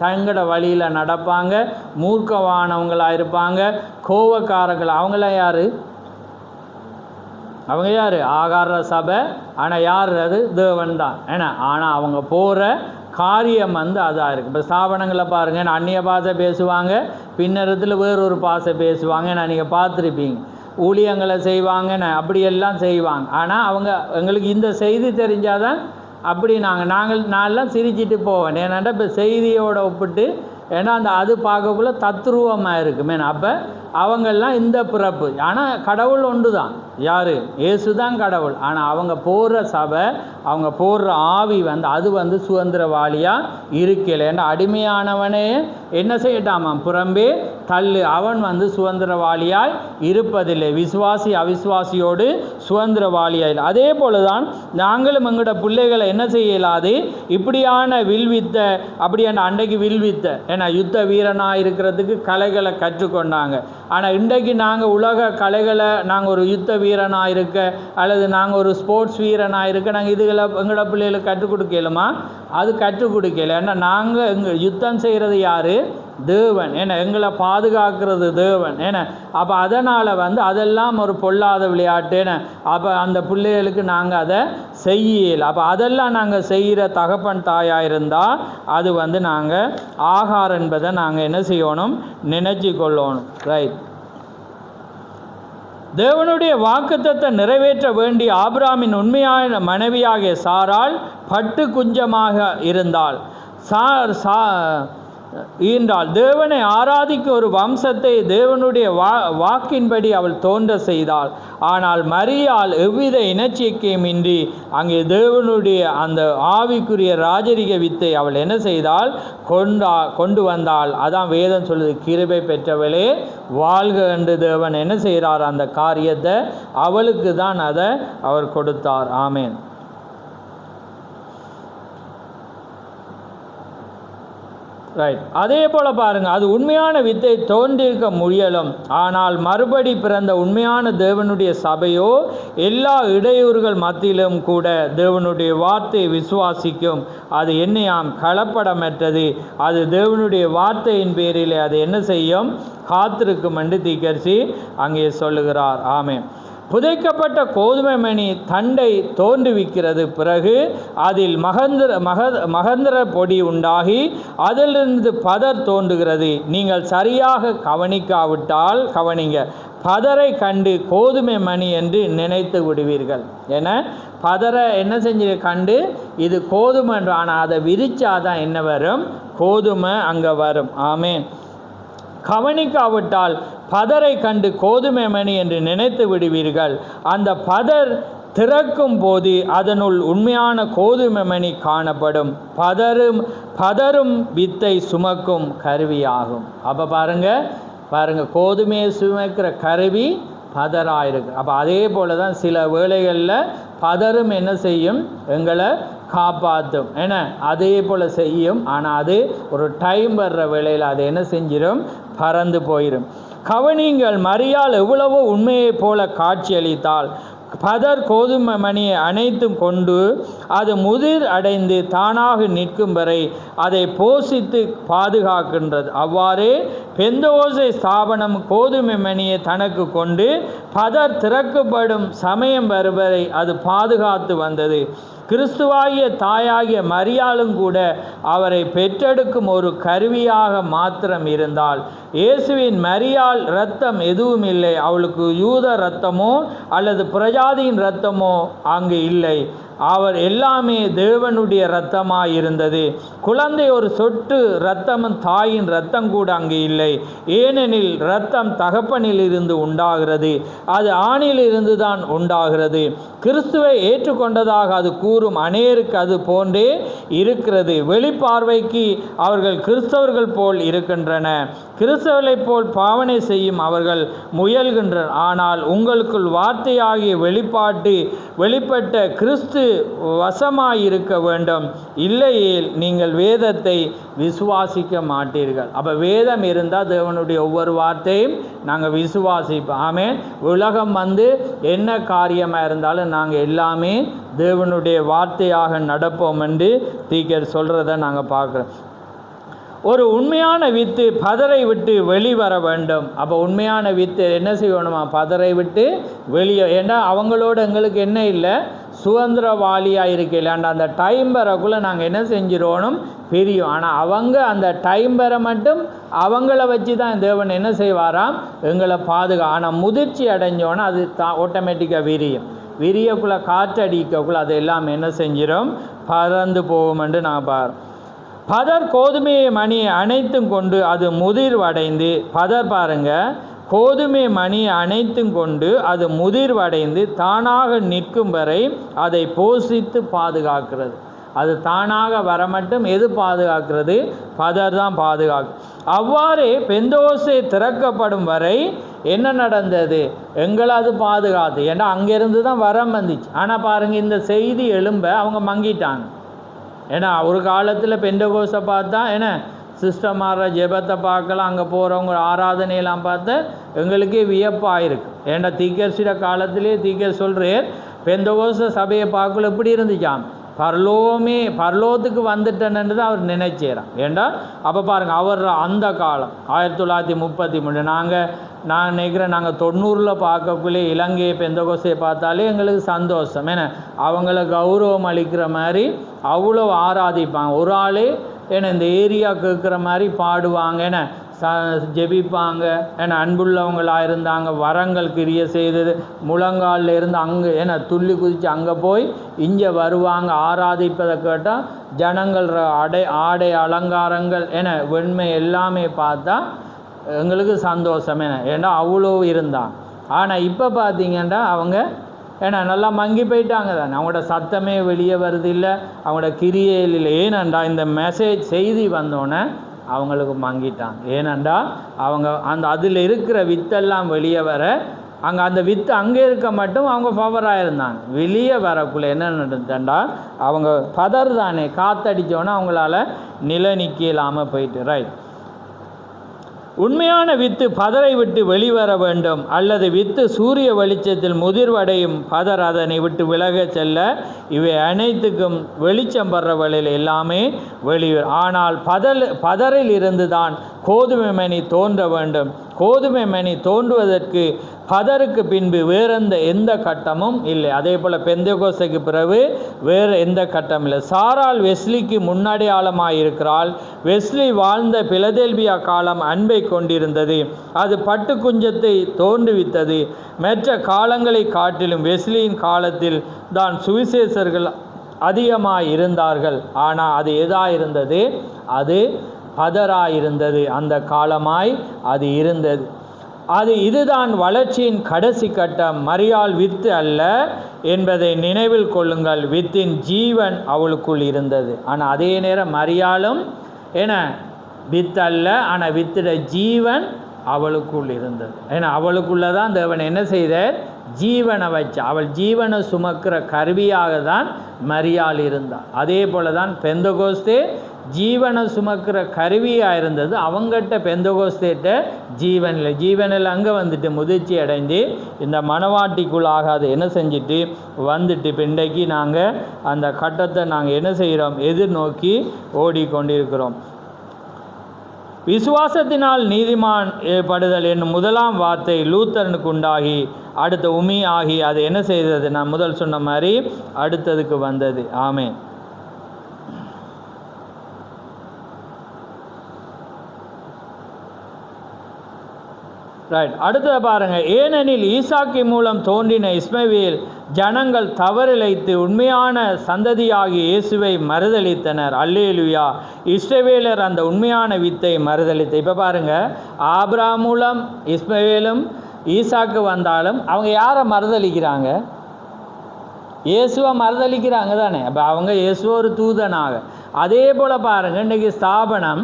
தங்கட வழியில் நடப்பாங்க, மூர்க்கவானவங்களாக இருப்பாங்க, கோவக்காரங்கள். அவங்களாம் யார்? அவங்க யார்? ஆகார சபை. ஆனால் யார் அது? தேவன் தான். ஏன்னா ஆனால் அவங்க போகிற காரியம் அதாக இருக்குது. இப்போ ஸ்தாபனங்களை பாருங்கள், நான் அந்நிய பாஷை பேசுவாங்க, பின்னரத்தில் வேறொரு பாஷை பேசுவாங்க. நான் நீங்கள் பார்த்துருப்பீங்க. ஊழியங்களை செய்வாங்க, அப்படியெல்லாம் செய்வாங்க. ஆனால் அவங்க எங்களுக்கு இந்த செய்தி தெரிஞ்சாதான் அப்படி நாங்கள்லாம் சிரிச்சிட்டு போவேன். ஏன்னாண்டா இப்போ செய்தியோடு ஒப்பிட்டு, ஏன்னா அது பார்க்கக்குள்ள தத்ரூபமாக இருக்குமே. அப்போ அவங்கெல்லாம் இந்த பிறப்பு. ஆனால் கடவுள் ஒன்று தான். யார்? இயேசு தான் கடவுள். ஆனால் அவங்க போடுற சபை, அவங்க போடுற ஆவி அது சுதந்திரவாளியாக இருக்கலை. ஏன்னா அடிமையானவனே என்ன செய்யட்டாமா? புறம்பே தள்ளு. அவன் சுதந்திரவாளியாய் இருப்பதில்லை. விசுவாசி அவிசுவாசியோடு சுதந்திரவாளியாய். அதே போல தான் நாங்களும் எங்களோட பிள்ளைகளை என்ன செய்யலாது? இப்படியான வில்வித்த, அப்படியான அன்றைக்கு வில்வித்த, ஏன்னா யுத்த வீரனாக இருக்கிறதுக்கு கலைகளை கற்றுக்கொண்டாங்க. ஆனால் இன்றைக்கு நாங்கள் உலக கலைகளை, நாங்கள் ஒரு யுத்த வீரனாக இருக்க அல்லது நாங்கள் ஒரு ஸ்போர்ட்ஸ் வீரனாக இருக்க, நாங்கள் இதுகளை எங்களோட பிள்ளைகளுக்கு கற்றுக் கொடுக்கலுமா? அது கற்றுக் கொடுக்கல. ஏன்னா நாங்கள் எங்கள் யுத்தம் செய்கிறது யார்? தேவன். ஏன்னா எங்களை பாதுகாக்கிறது தேவன். ஏன்னா அப்போ அதனால் அதெல்லாம் ஒரு பொல்லாத விளையாட்டு. ஏன்னா அப்போ அந்த பிள்ளைகளுக்கு நாங்கள் அதை செய்யலை. அப்போ அதெல்லாம் நாங்கள் செய்கிற தகப்பன் தாயாக இருந்தால் அது நாங்கள் ஆகாரம் என்பதை நாங்கள் என்ன செய்யணும்? நினைச்சு கொள்ளணும். ரைட். தேவனுடைய வாக்குத்தத்தை நிறைவேற்ற வேண்டிய ஆபிரகாமின் உண்மையான மனைவியாகிய சாராள் பட்டு குஞ்சமாக இருந்தாள். ஈன்றாள். தேவனை ஆராதிக்க ஒரு வம்சத்தை தேவனுடைய வாக்கின்படி அவள் தோன்ற செய்தாள். ஆனால் மரியாள் எவ்வித இனச்சேர்க்கையும் இன்றி அங்கே தேவனுடைய அந்த ஆவிக்குரிய ராஜரிக வித்தை அவள் என்ன செய்தாள்? கொண்டு வந்தாள். அதான் வேதம் சொல்லுது, கிருபை பெற்றவளே வாழ்க என்று தேவன் என்ன செய்கிறார்? அந்த காரியத்தை அவளுக்கு தான் அதை அவர் கொடுத்தார். ஆமேன். ரைட். அதே போல் பாருங்கள், அது உண்மையான வித்தை தோன்றியிருக்க முயலும். ஆனால் மறுபடி பிறந்த உண்மையான தேவனுடைய சபையோ எல்லா இடையூறுகள் மத்தியிலும் கூட தேவனுடைய வார்த்தையை விசுவாசிக்கும். அது என்னையாம் கலப்படமற்றது. அது தேவனுடைய வார்த்தையின் பேரில் அது என்ன செய்யும்? காத்திருக்கும் என்று தீர்க்கதரிசி அங்கே சொல்லுகிறார். ஆமென். புதைக்கப்பட்ட கோதுமை மணி தண்டை தோன்றுவிக்கிறது. பிறகு அதில் மகந்திர பொடி உண்டாகி அதிலிருந்து பதர் தோன்றுகிறது. நீங்கள் சரியாக கவனிக்காவிட்டால் கவனிங்க, பதரை கண்டு கோதுமை மணி என்று நினைத்து விடுவீர்கள். ஏன்னா பதரை என்ன செஞ்சு கண்டு இது கோதுமை என்று, ஆனால் அதை விரிச்சாதான் என்ன வரும்? கோதுமை அங்கே வரும். ஆமேன். கவனிக்காவிட்டால் பதரை கண்டு கோதுமை மணி என்று நினைத்து விடுவீர்கள். அந்த பதர் திறக்கும் போது அதனுள் உண்மையான கோதுமை மணி காணப்படும். பதரும் வித்தை சுமக்கும் கருவியாகும். அப்போ பாருங்க கோதுமையை சுமக்கிற கருவி பதராயிருக்கு. அப்போ அதே போல தான் சில வேளைகளில் பதரும் என்ன செய்யும்? எங்களை காப்பாற்றும். ஏன்னா அதே போல் செய்யும். ஆனால் அது ஒரு டைம் வர்ற வேளையில் அது என்ன செஞ்சிடும்? பறந்து போயிடும். கவனிங்கள், மரியாள் எவ்வளவோ உண்மையை போல காட்சியளித்தாள். பதர் கோதுமை மணியை அனைத்தும் கொண்டு அது முதிர் அடைந்து தானாக நிற்கும் வரை அதை போஷித்து பாதுகாக்கின்றது. அவ்வாறே பெந்தோசை ஸ்தாபனம் கோதுமை மணியை தனக்கு கொண்டு பதர் திறக்கப்படும் சமயம் வருவரை அது பாதுகாத்து வந்தது. கிறிஸ்துவாகிய தாயாகிய மரியாளும் கூட அவரை பெற்றெடுக்கும் ஒரு கருவியாக மாத்திரம் இருந்தால். இயேசுவின் மரியாள் இரத்தம் எதுவும் இல்லை. அவளுக்கு யூத இரத்தமோ அல்லது பிரஜாதியின் இரத்தமோ அங்கு இல்லை. அவர் எல்லாமே தேவனுடைய இரத்தமாக இருந்தது. குழந்தை ஒரு சொட்டு இரத்தமும் தாயின் இரத்தம் கூட அங்கு இல்லை. ஏனெனில் இரத்தம் தகப்பனில் இருந்து உண்டாகிறது, அது ஆணில் இருந்து தான் உண்டாகிறது. கிறிஸ்துவை ஏற்றுக்கொண்டதாக அது கூறும் அநேருக்கு அது போன்றே இருக்கிறது. வெளிப்பார்வைக்கு அவர்கள் கிறிஸ்தவர்கள் போல் இருக்கின்றன, கிறிஸ்தவர்களைப் போல் பாவனை செய்யும் அவர்கள் முயல்கின்றனர். ஆனால் உங்களுக்குள் வார்த்தையாகிய வெளிப்பட்ட கிறிஸ்து வசமாயிருக்க வேண்டும். இல்லையேல் நீங்கள் வேதத்தை விசுவாசிக்க மாட்டீர்கள். அப்போ வேதம் இருந்தால் தேவனுடைய ஒவ்வொரு வார்த்தையும் நாங்கள் விசுவாசிப்போம். ஆமென். உலகம் என்ன காரியமாக இருந்தாலும் நாங்கள் எல்லாமே தேவனுடைய வார்த்தையாக நடப்போம் என்று தீக்கர் சொல்கிறத நாங்கள் பார்க்குறோம். ஒரு உண்மையான வித்து பதரை விட்டு வெளிவர வேண்டும். அப்போ உண்மையான வித்து என்ன செய்யணுமா? பதரை விட்டு வெளியே. ஏன்னா அவங்களோட எங்களுக்கு என்ன இல்லை, சுதந்திரவாளியாக இருக்கல. அந்த டைம் வரக்குள்ளே நாங்கள் என்ன செஞ்சிடணும், பிரியும். ஆனால் அவங்க அந்த டைம் வர மட்டும் அவங்கள வச்சு தான் தேவன் என்ன செய்வாராம், எங்களை ஆனால் முதிர்ச்சி அடைஞ்சோன்னா அது ஆட்டோமேட்டிக்காக விரியும். விரியக்குள்ளே காற்றடிக்கக்குள்ளே அது எல்லாம் என்ன செஞ்சிடும், பறந்து போகும் என்று நான் பதர் கோதுமை மணியை அனைத்தும் கொண்டு அது முதிர்வடைந்து, பதர் பாருங்க, கோதுமை மணியை அனைத்தும் கொண்டு அது முதிர்வடைந்து தானாக நிற்கும் வரை அதை போஷித்து பாதுகாக்கிறது. அது தானாக வர மட்டும் எது பாதுகாக்கிறது? பதர் தான் பாதுகாக்கு. அவ்வாறே பெந்தோசை திறக்கப்படும் வரை என்ன நடந்தது? எங்களை அது பாதுகாத்து. ஏன்னா அங்கேருந்து தான் வரம் வந்துச்சு. ஆனால் பாருங்கள், இந்த செய்தி எழும்ப அவங்க மங்கிட்டாங்க. ஏன்னா ஒரு காலத்தில் பெந்தகோஸை பார்த்தா என்ன சிஸ்டமாகிற ஜெபத்தை பார்க்கலாம், அங்கே போகிறவங்க ஆராதனையெல்லாம் பார்த்தா எங்களுக்கே வியப்பாக இருக்குது. ஏன்னா தீக்கர்சிட காலத்திலே தீக்கர் சொல்கிறேன், பெந்தகோஸ சபையை பார்க்கல எப்படி இருந்துச்சான், பரலோகத்துக்கு வந்துட்டேன்னு தான் அவர் நினைச்சாராம். ஏண்டா அப்போ பாருங்கள், அவர் அந்த காலம் 1933 நான் நினைக்கிறேன், நாங்கள் 90 பார்க்கக்குள்ளே இலங்கையை பெந்தகோஸை பார்த்தாலே எங்களுக்கு சந்தோஷம். ஏன்னா அவங்கள கௌரவம் அளிக்கிற மாதிரி அவ்வளோ ஆராதிப்பாங்க. ஒரு ஆளே ஏன்னா இந்த ஏரியா கேட்குற மாதிரி பாடுவாங்க, ஏன்னா ஜெபிப்பாங்க, ஏன்னா அன்புள்ளவங்களாக இருந்தாங்க. வரங்கள் கிரிய செய்தது முழங்காலில் இருந்து அங்கே ஏன்னா துள்ளி குதித்து அங்கே போய் இங்கே வருவாங்க. ஆராதிப்பதை கேட்டால் ஜனங்கள் ஆடை அலங்காரங்கள் ஏன்னா வெண்மை எல்லாமே பார்த்தா எங்களுக்கு சந்தோஷம். ஏன்னா அவ்வளோ இருந்தாங்க. ஆனால் இப்போ பார்த்தீங்கன்னா அவங்க ஏன்னா நல்லா மங்கி போயிட்டாங்க தானே, அவங்களோட சத்தமே வெளியே வருது இல்லை, அவங்களோட கிரியையில் இல்லை. ஏனண்டா இந்த மெசேஜ் செய்தி வந்தோடனே அவங்களுக்கு மங்கிட்டாங்க. ஏனண்டா அவங்க அதில் இருக்கிற வித்தெல்லாம் வெளியே வர, அங்கே அந்த வித்து அங்கே இருக்க மட்டும் அவங்க பவராக இருந்தாங்க. வெளியே வரக்குள்ளே என்ன நடந்தா, அவங்க பதர் தானே காற்றடித்தோன்னே அவங்களால நில நிற்க இல்லாமல் போயிட்டு. ரைட், உண்மையான வித்து பதரை விட்டு வெளிவர வேண்டும், அல்லது வித்து சூரிய வெளிச்சத்தில் முதிர்வடையும் பதர் அதனை விட்டு விலக செல்ல இவை அனைத்துக்கும் வெளிச்சம் படுற வழியில் எல்லாமே வெளிவரும். ஆனால் பதரில் இருந்து தான் கோதுமை மணி தோன்ற வேண்டும். கோதுமை மணி தோன்றுவதற்கு பதருக்கு பின்பு எந்த கட்டமும் இல்லை. அதே போல் பெந்தகோஸ்தைக்கு பிறகு வேறு எந்த கட்டமும் இல்லை. சாரால் வெஸ்லிக்கு முன்னடையாளமாக இருக்கிறாள். வெஸ்லி வாழ்ந்த பிலதெல்பியா காலம் அன்பை கொண்டிருந்தது. அது பட்டு குஞ்சத்தை தோன்றுவித்தது. மற்ற காலங்களை காட்டிலும் வெஸ்லியின் காலத்தில் தான் சுவிசேஷர்கள் அதிகமாக இருந்தார்கள். ஆனால் அது எதாக இருந்தது? அது பதராயிருந்தது. அந்த காலமாய் அது இருந்தது. இதுதான் வளர்ச்சியின் கடைசி கட்டம். மரியாள் வித்து அல்ல என்பதை நினைவில் கொள்ளுங்கள். வித்தின் ஜீவன் அவளுக்குள் இருந்தது. ஆனால் அதே நேரம் மரியாளும் வித்து அல்ல, ஆனால் வித்துட ஜீவன் அவளுக்குள் இருந்தது. அவளுக்குள்ளே தான் தேவன் என்ன செய்தார்? ஜீவனை வச்சு. அவள் ஜீவனை சுமக்கிற கருவியாக தான் மரியாள் இருந்தாள். அதே போல தான் பெந்தகோஸ்தே ஜீவனை சுமக்கிற கருவியாக இருந்தது. அவங்ககிட்ட பெந்தகோஸ்தேட்ட ஜீவனில் அங்கே வந்துட்டு முதிர்ச்சி அடைந்து இந்த மனவாட்டிக்குள்ளாக அதை என்ன செஞ்சுட்டு வந்துட்டு இன்றைக்கு நாங்கள் அந்த கட்டத்தை நாங்கள் என்ன செய்கிறோம்? எதிர்நோக்கி ஓடிக்கொண்டிருக்கிறோம். விசுவாசத்தினால் நீதிமான் படுதல் என்னும் முதலாம் வார்த்தை லூத்தரனுக்கு உண்டாகி அடுத்த உமி ஆகி அது என்ன செய்தது? நான் முதல் சொன்ன மாதிரி அடுத்ததுக்கு வந்தது. ஆமென். ரைட், அடுத்ததை பாருங்கள். ஏனெனில் ஈசாக்கி மூலம் தோன்றின இஸ்மவேல் ஜனங்கள் தவறிழைத்து உண்மையான சந்ததியாகி இயேசுவை மறுதளித்தனர். அல்லேலுயா. இஸ்ரவேலர் அந்த உண்மையான வித்தை மறுதளித்த. இப்போ பாருங்கள், ஆபிரகாம் மூலம் இஸ்மவேலும் ஈசாக்கு வந்தாலும் அவங்க யாரை மறுதளிக்கிறாங்க? இயேசுவை மறுதளிக்கிறாங்க தானே. அப்போ அவங்க இயேசுவ ஒரு தூதனாக. அதே போல் பாருங்கள், இன்றைக்கி ஸ்தாபனம்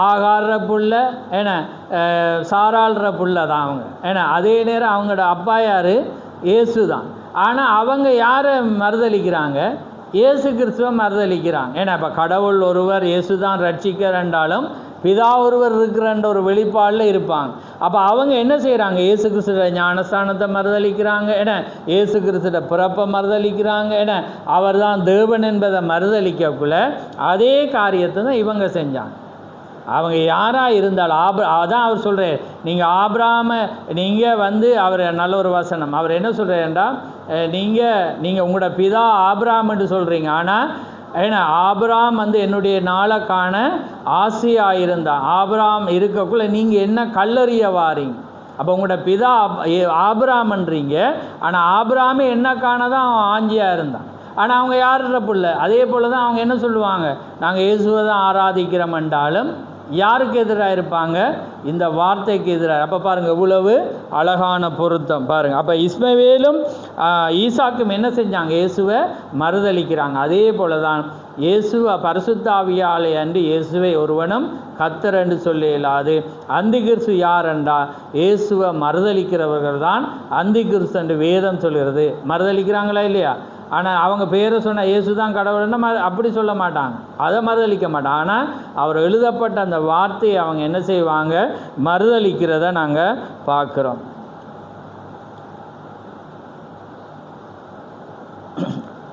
ஆகார புள்ள சாராள்ற புள்ள தான் அவங்க. அதே நேரம் அவங்களோட அப்பா யார்? இயேசு தான். ஆனால் அவங்க யாரை மறுதளிக்கிறாங்க? இயேசு கிறிஸ்துவை மறுதளிக்கிறாங்க. இப்போ கடவுள் ஒருவர், இயேசு தான் ரட்சிக்கிறன்றாலும் பிதா ஒருவர் இருக்கிறன்ற ஒரு வெளிப்பாடில் இருப்பாங்க. அப்போ அவங்க என்ன செய்கிறாங்க? இயேசு கிறிஸ்துவோட ஞானஸ்தானத்தை மறுதளிக்கிறாங்க. இயேசு கிறிஸ்துவோட பிறப்பை மறுதளிக்கிறாங்க. அவர் தான் தேவன் என்பதை மறுதளிக்கக்குள்ள அதே காரியத்தை தான் இவங்க செஞ்சாங்க. அவங்க யாராக இருந்தாலும் அதான் அவர் சொல்கிறார், நீங்கள் ஆபிரகாமை நீங்கள் அவர் நல்ல ஒரு வசனம், அவர் என்ன சொல்கிறாருன்றா, நீங்கள் உங்களோட பிதா ஆபிரகாம்னு சொல்கிறீங்க, ஆனால் ஏன்னா ஆபிரகாம் என்னுடைய நாளை காண ஆசையாக இருந்தால் ஆபிரகாம் இருக்கக்குள்ள நீங்கள் என்ன கல்லறிய வாரீங்க? அப்போ உங்களோட பிதா ஆபிரகாம்ன்றீங்க, ஆனால் ஆபிரகாமே என்ன காண தான் அவன் ஆஞ்சியாக இருந்தான். ஆனால் அவங்க யாருன்ற பிள்ளை? அதே போல் தான் அவங்க என்ன சொல்லுவாங்க, நாங்கள் இயேசுவை தான் ஆராதிக்கிறோம் என்றாலும் யாருக்கு எதிராக இருப்பாங்க? இந்த வார்த்தைக்கு எதிராக. அப்போ பாருங்கள் எவ்வளவு அழகான பொருத்தம் பாருங்கள். அப்போ இஸ்மவேலும் ஈசாக்கும் என்ன செஞ்சாங்க? இயேசுவை மறுதளிக்கிறாங்க. அதே போல தான் இயேசுவை பரிசுத்தாவியாலே அன்று இயேசுவை ஒருவனும் கர்த்தர் என்று சொல்ல இயலாது. அந்திகிறிஸ்து யார் என்றால் இயேசுவை மறுதளிக்கிறவர்கள் தான் அந்திகிறிஸ்து என்று வேதம் சொல்கிறது. மறுதளிக்கிறாங்களா இல்லையா? ஆனால் அவங்க பேரை சொன்னால் இயேசு தான் கடவுள்னா அப்படி சொல்ல மாட்டாங்க, அதை மறுதளிக்க மாட்டாங்க. ஆனால் அவர் எழுதப்பட்ட அந்த வார்த்தையை அவங்க என்ன செய்வாங்க? மறுதளிக்கிறத நாங்கள் பார்க்குறோம்.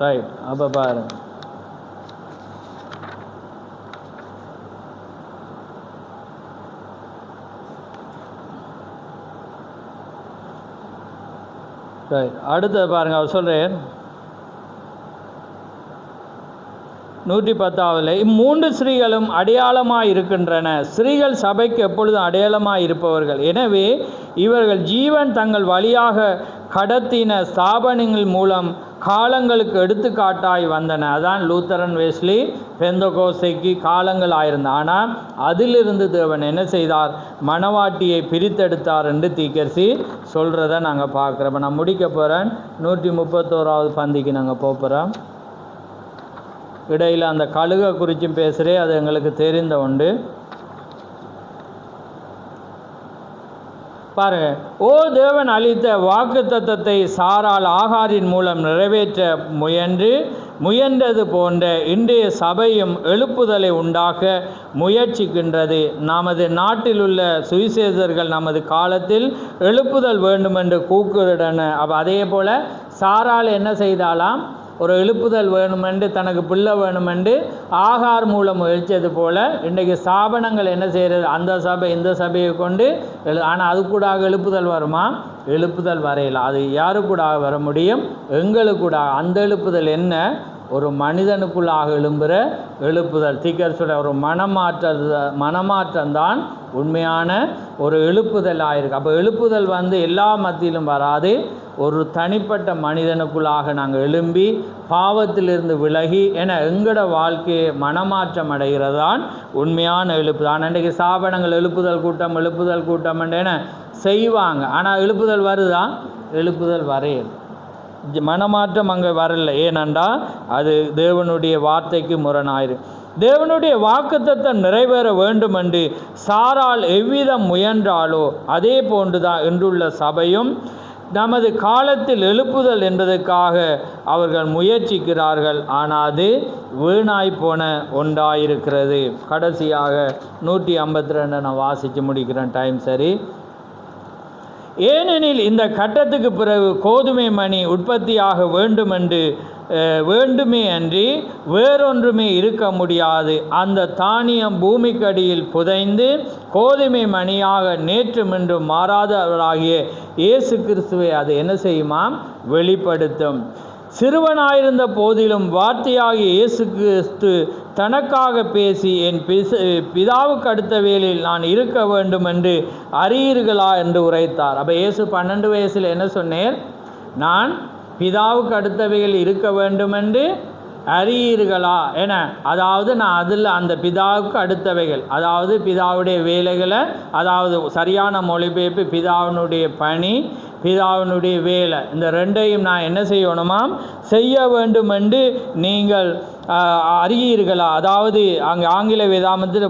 ரைட். அப்போ பாருங்க, ரைட். அடுத்தது பாருங்கள், அவர் சொல்கிறேன் 110 இம்மூன்று ஸ்திரீகளும் அடையாளமாக இருக்கின்றன. ஸ்திரீகள் சபைக்கு எப்பொழுதும் அடையாளமாக இருப்பவர்கள். எனவே இவர்கள் ஜீவன் தங்கள் வழியாக கடத்தின ஸ்தாபனங்கள் மூலம் காலங்களுக்கு எடுத்துக்காட்டாய் வந்தன. அதான் லூத்தரன், வெஸ்லி, பெந்தகோஸ்தைக்கு காலங்கள் ஆயிருந்த. ஆனால் அதிலிருந்து தேவன் என்ன செய்தார்? மணவாட்டியை பிரித்தெடுத்தார் என்று தீர்க்கதரிசி சொல்கிறத நாங்கள் பார்க்குறோம். இப்போ நான் முடிக்க போகிறேன். 131வது பந்திக்கு நாங்கள் போகிறோம். இடையில் அந்த கழுகை குறித்தும் பேசுகிறேன், அது எங்களுக்கு தெரிந்த உண்டு. பாருங்க, ஓ தேவன் அளித்த வாக்கு தத்தத்தை சாரால் ஆகாரின் மூலம் நிறைவேற்ற முயன்றது போன்ற இன்றைய சபையும் எழுப்புதலை உண்டாக்க முயற்சிக்கின்றது. நமது நாட்டில் உள்ள சுவிசேஷர்கள் நமது காலத்தில் எழுப்புதல் வேண்டுமென்று கூக்குரடன. அதே போல் சாரால் என்ன செய்தாலாம்? ஒரு எழுப்புதல் வேணுமென்று, தனக்கு பிள்ளை வேணுமென்று ஆகார் மூலம் எழுச்சது போல் இன்றைக்கு ஸ்தாபனங்கள் என்ன செய்கிறது? அந்த சபை இந்த சபையை கொண்டு ஆனால் அது கூட எழுப்புதல் வருமா? எழுப்புதல் வரையில. அது யாரு கூட வர முடியும்? எங்களுக்கு கூட. அந்த எழுப்புதல் என்ன? ஒரு மனிதனுக்குள்ளாக எழும்புகிற எழுப்புதல். தீர்க்கதரிசியோட ஒரு மனமாற்றம்தான் உண்மையான ஒரு எழுப்புதல் ஆயிருக்கு. அப்போ எழுப்புதல் எல்லா மத்தியிலும் வராது. ஒரு தனிப்பட்ட மனிதனுக்குள்ளாக நாங்கள் எழும்பி பாவத்திலிருந்து விலகி எங்களோட வாழ்க்கையை மனமாற்றம் அடைகிறதான் உண்மையான எழுப்புதல். ஆனால் இன்றைக்கு ஸ்தாபனங்கள் எழுப்புதல் கூட்டம் என செய்வாங்க. ஆனால் எழுப்புதல் வருதா? எழுப்புதல் வரையது. மனமாற்றம் அங்கே வரல. ஏனென்றால் அது தேவனுடைய வார்த்தைக்கு முரணாயிரு. தேவனுடைய வாக்குத்தத்தம் நிறைவேற வேண்டும் என்று சாரால் எவ்விதம் முயன்றாலோ அதே போன்றுதான் இன்றுள்ள சபையும் நமது காலத்தில் எழுப்புதல் என்பதற்காக அவர்கள் முயற்சிக்கிறார்கள். ஆனால் அது வீணாய் போன ஒன்றாயிருக்கிறது. கடைசியாக 152 நான் வாசித்து முடிக்கிறேன். டைம் சரி. ஏனெனில் இந்த கட்டத்துக்கு பிறகு கோதுமை மணி உற்பத்தியாக வேண்டுமே அன்றி வேறொன்றுமே இருக்க முடியாது. அந்த தானியம் பூமிக்கடியில் புதைந்து கோதுமை மணியாக நேற்று இன்றும் மாறாதவராகிய இயேசு கிறிஸ்துவை அது என்ன செய்யுமாம்? வெளிப்படுத்தும். சிறுவனாயிருந்த போதிலும் வார்த்தையாகிய இயேசு கிறிஸ்து தனக்காக பேசி என் பிதாவுக்கு அடுத்த வேளையில் நான் இருக்க வேண்டும் என்று அறியீர்களா என்று உரைத்தார். அப்போ இயேசு 12 வயசில் என்ன சொன்னேன்? நான் பிதாவுக்கு அடுத்தவைகள் இருக்க வேண்டும் என்று அறியீர்களா அதாவது நான் அதில் அந்த பிதாவுக்கு அடுத்தவைகள், அதாவது பிதாவுடைய வேலைகளை, அதாவது சரியான மொழிபெயர்ப்பு பிதாவினுடைய பணி, பிதாவினுடைய வேலை, இந்த ரெண்டையும் நான் என்ன செய்யணுமாம்? செய்ய வேண்டும் என்று நீங்கள் அறியீர்களா? அதாவது அங்கே ஆங்கில வேதாமத்தில்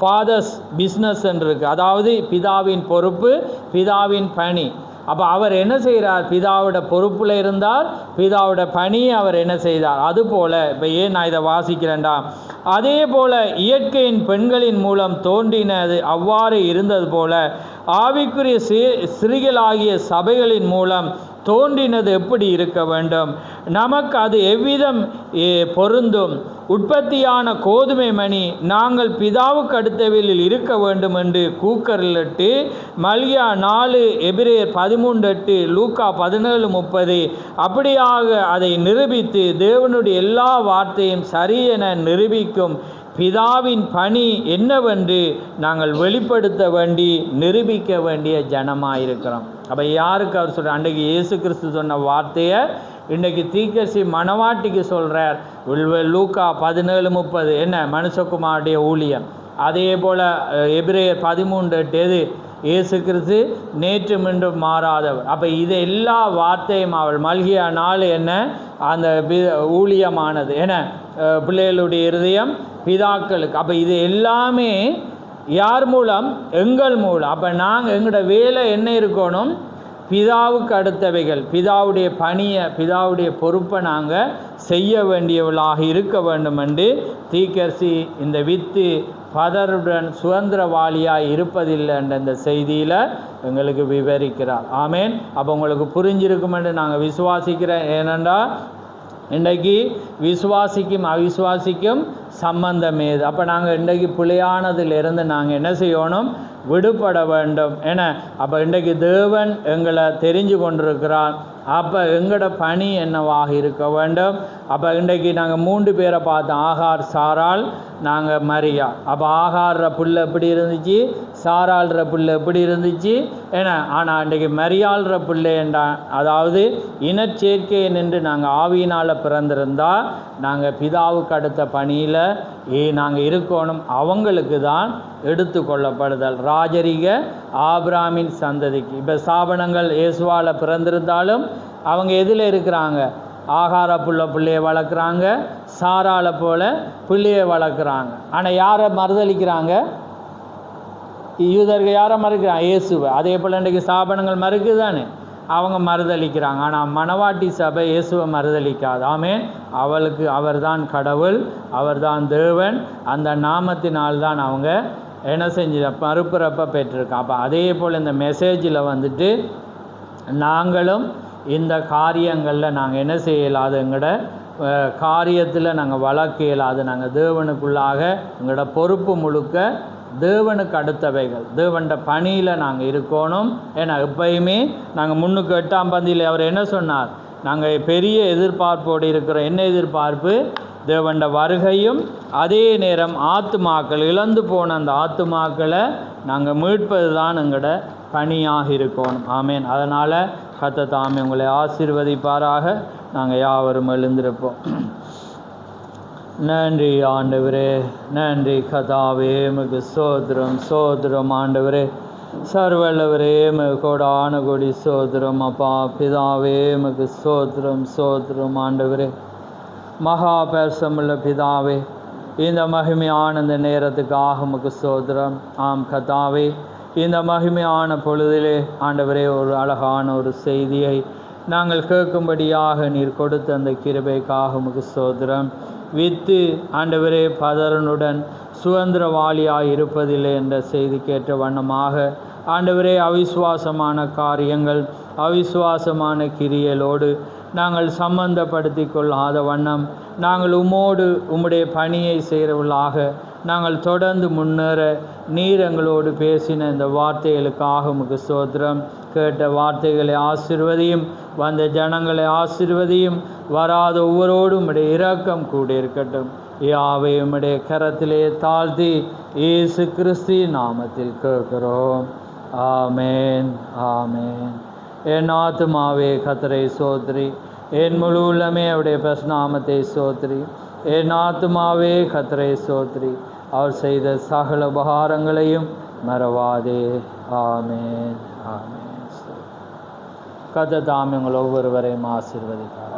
ஃபாதர்ஸ் பிஸ்னஸ் என்று இருக்குது. அதாவது பிதாவின் பொறுப்பு, பிதாவின் பணி. அப்போ அவர் என்ன செய்கிறார்? பிதாவோட பொறுப்பில் இருந்தார், பிதாவோட பணியை அவர் என்ன செய்தார்? அதுபோல் இப்போ ஏன் நான் இதை வாசிக்கிறேன்டா, அதே போல் இயற்கையின் பெண்களின் மூலம் தோன்றினது அவ்வாறு இருந்தது போல ஆவிக்குரிய ஸ்திரீகளாகிய சபைகளின் மூலம் தோன்றினது எப்படி இருக்க வேண்டும்? நமக்கு அது எவ்விதம் பொருந்தும்? உற்பத்தியான கோதுமை மணி நாங்கள் பிதாவுக்கு அடுத்தவையில் இருக்க வேண்டும் என்று கூக்கரிலிட்டு மல்கியா 4, எபிரேயர் 13:8, லூக்கா 17:30 அப்படியாக அதை நிரூபித்து தேவனுடைய எல்லா வார்த்தையும் சரி என நிரூபிக்கும் பிதாவின் பணி என்னவென்று நாங்கள் வெளிப்படுத்த வேண்டி நிரூபிக்க வேண்டிய ஜனமாயிருக்கிறோம். அப்போ யாருக்கு அவர் சொல்கிறார்? அன்றைக்கு இயேசு கிறிஸ்து சொன்ன வார்த்தையை இன்றைக்கு தீர்க்கதரிசி மணவாட்டிக்கு சொல்கிறார். லூக்கா 17:30 என்ன மனுஷகுமாருடைய ஊழியம். அதே போல் எபிரேயர் 13:8 எது? இயேசு கிறிஸ்து நேற்று மீண்டும் மாறாதவர். அப்போ இது எல்லா வார்த்தையும் அவள் மல்கியா 4 என்ன அந்த ஊழியமானது என பிள்ளைகளுடைய இருதயம் பிதாக்களுக்கு. அப்போ இது எல்லாமே யார் மூலம்? எங்கள் மூலம். அப்போ நாங்கள் எங்களோட வேலை என்ன இருக்கணும்? பிதாவுக்கு அடுத்தவைகள், பிதாவுடைய பணியை, பிதாவுடைய பொறுப்பை நாங்கள் செய்ய வேண்டியவளாக இருக்க வேண்டும் என்று தீர்க்கதரிசி இந்த வித்து பதருடன் சுதந்திரவாளியாக இருப்பதில்லை என்ற இந்த செய்தியில் எங்களுக்கு விவரிக்கிறார். ஆமேன். அப்போ உங்களுக்கு புரிஞ்சிருக்கும் என்று நாங்கள் விசுவாசிக்கிறேன். ஏனென்றால் இன்றைக்கு விசுவாசிக்கும் அவிசுவாசிக்கும் சம்பந்தம் ஏது? அப்போ நாங்கள் இன்றைக்கு பிழையானதிலிருந்து நாங்கள் என்ன செய்யணும்? விடுபட வேண்டும் என. அப்போ இன்றைக்கு தேவன் எங்களை தெரிஞ்சு கொண்டிருக்கிறார். அப்போ எங்களோட பணி என்னவாக இருக்க வேண்டும்? அப்போ இன்றைக்கு நாங்கள் 3 பேரை பார்த்தோம். ஆகார், சாராள், நாங்கள் மரியா. அப்போ ஆகார்ற புல் எப்படி இருந்துச்சு? சாராள்ற புல் எப்படி இருந்துச்சு ஏன்னா? ஆனால் இன்றைக்கு மரியாள்ற பிள்ளை என்றால், அதாவது இனச்சேர்க்கையை நின்று நாங்கள் ஆவியினால் பிறந்திருந்தால் நாங்கள் பிதாவுக்கு அடுத்த பணியில் நாங்கள் இருக்கணும். அவங்களுக்கு தான் எடுத்து கொள்ளப்படுதல். ராஜரிக ஆபிராமின் சந்ததிக்கு. இப்போ ஸ்தாபனங்கள் இயேசுவால் பிறந்திருந்தாலும் அவங்க எதில் இருக்கிறாங்க? ஆகார பிள்ளையை வளர்க்குறாங்க, சாராள போல பிள்ளையை வளர்க்குறாங்க. ஆனால் யாரை மறுதளிக்கிறாங்க? யூதர்கள் யாரை மறுக்கிறாங்க? இயேசுவை. அதே போல் இன்றைக்கு ஸ்தாபனங்கள் மறுக்குது தானே, அவங்க மறுதளிக்கிறாங்க. ஆனால் மணவாட்டி சபை இயேசுவை மறுதளிக்காது. ஆமேன். அவளுக்கு அவர்தான் கடவுள், அவர்தான் தேவன். அந்த நாமத்தினால்தான் அவங்க என்ன செஞ்சு மறுபிறப்பை பெற்றிருக்கோம். அப்போ அதே போல் இந்த மெசேஜில் வந்துட்டு நாங்களும் இந்த காரியங்களில் நாங்கள் என்ன செய்யலாது? எங்களோட காரியத்தில் நாங்கள் வளர்க்க இயலாது. நாங்கள் தேவனுக்குள்ளாக எங்களோட பொறுப்பு முழுக்க தேவனுக்கு அடுத்தவைகள், தேவன்ட பணியில் நாங்கள் இருக்கணும். ஏன்னா எப்பயுமே நாங்கள் 8ஆம் பந்தியில் அவர் என்ன சொன்னார்? நாங்கள் பெரிய எதிர்பார்ப்போடு இருக்கிறோம். என்ன எதிர்பார்ப்பு? தேவன்ட வருகையும் அதே நேரம் ஆத்துமாக்கள், இழந்து போன அந்த ஆத்துமாக்களை நாங்கள் மீட்பது தான் எங்களோட பணியாக இருக்கணும். ஆமேன். அதனால் கர்த்தர் தாமே உங்களை ஆசீர்வதிப்பாராக. நாங்கள் யாவரும் எழுந்திருப்போம். நன்றி ஆண்டவரே, நன்றி கர்த்தாவே, உமக்கு ஸ்தோத்திரம் ஸ்தோத்திரம் ஆண்டவரே, சர்வல்லவரே, உமக்கு கோடான கோடி ஸ்தோத்திரம் அப்பா. பிதாவே, உமக்கு ஸ்தோத்திரம் ஸ்தோத்திரம் ஆண்டவரே, மகா பேசமுள்ள பிதாவே, இந்த மகிமையான இந்த நேரத்துக்காக உமக்கு ஸ்தோத்திரம். ஆம் கர்த்தாவே, இந்த மகிமையான பொழுதிலே ஆண்டவரே ஒரு அழகான ஒரு செய்தியை நாங்கள் கேட்கும்படியாக நீர் கொடுத்த அந்த கிருபைக்காக உமக்கு ஸ்தோத்திரம். வித்து ஆண்டவரே பதரனுடன் சுதந்திரவாளியாக இருப்பதில்லை என்ற செய்தி கேட்ட வண்ணமாக ஆண்டவரே அவிசுவாசமான காரியங்கள், அவிசுவாசமான கிரியலோடு நாங்கள் சம்பந்தப்படுத்தி கொள்ளாத வண்ணம் நாங்கள் உம்மோடு உம்முடைய பணியை செய்கிறவர்களாக நாங்கள் தொடர்ந்து முன்னேற நீர் எங்களோடு பேசின இந்த வார்த்தைகளுக்காக உமக்கு ஸ்தோத்திரம். கேட்ட வார்த்தைகளை ஆசீர்வதியும், வந்த ஜனங்களை ஆசீர்வதியும், வராத ஒவ்வொருவரோடும் உம்முடைய இரக்கம் கூட இருக்கட்டும். யாவை உம்முடைய கரத்திலே தாழ்த்தி இயேசு கிறிஸ்து நாமத்தில் கேட்கிறோம். ஆமேன் ஆமேன். என் ஆத்துமாவே கர்த்தரை சோத்ரி, என் முழு உள்ளமே அவருடைய பிரஸ்நாமத்தை சோத்ரி. என் ஆத்துமாவே கர்த்தரை சோத்ரி, அவர் செய்த சகல உபகாரங்களையும் மறவாதே. ஆமேன் ஆமேன். கர்த்தர் தாமே உங்கள் ஒவ்வொருவரையும் ஆசீர்வதிப்பார்.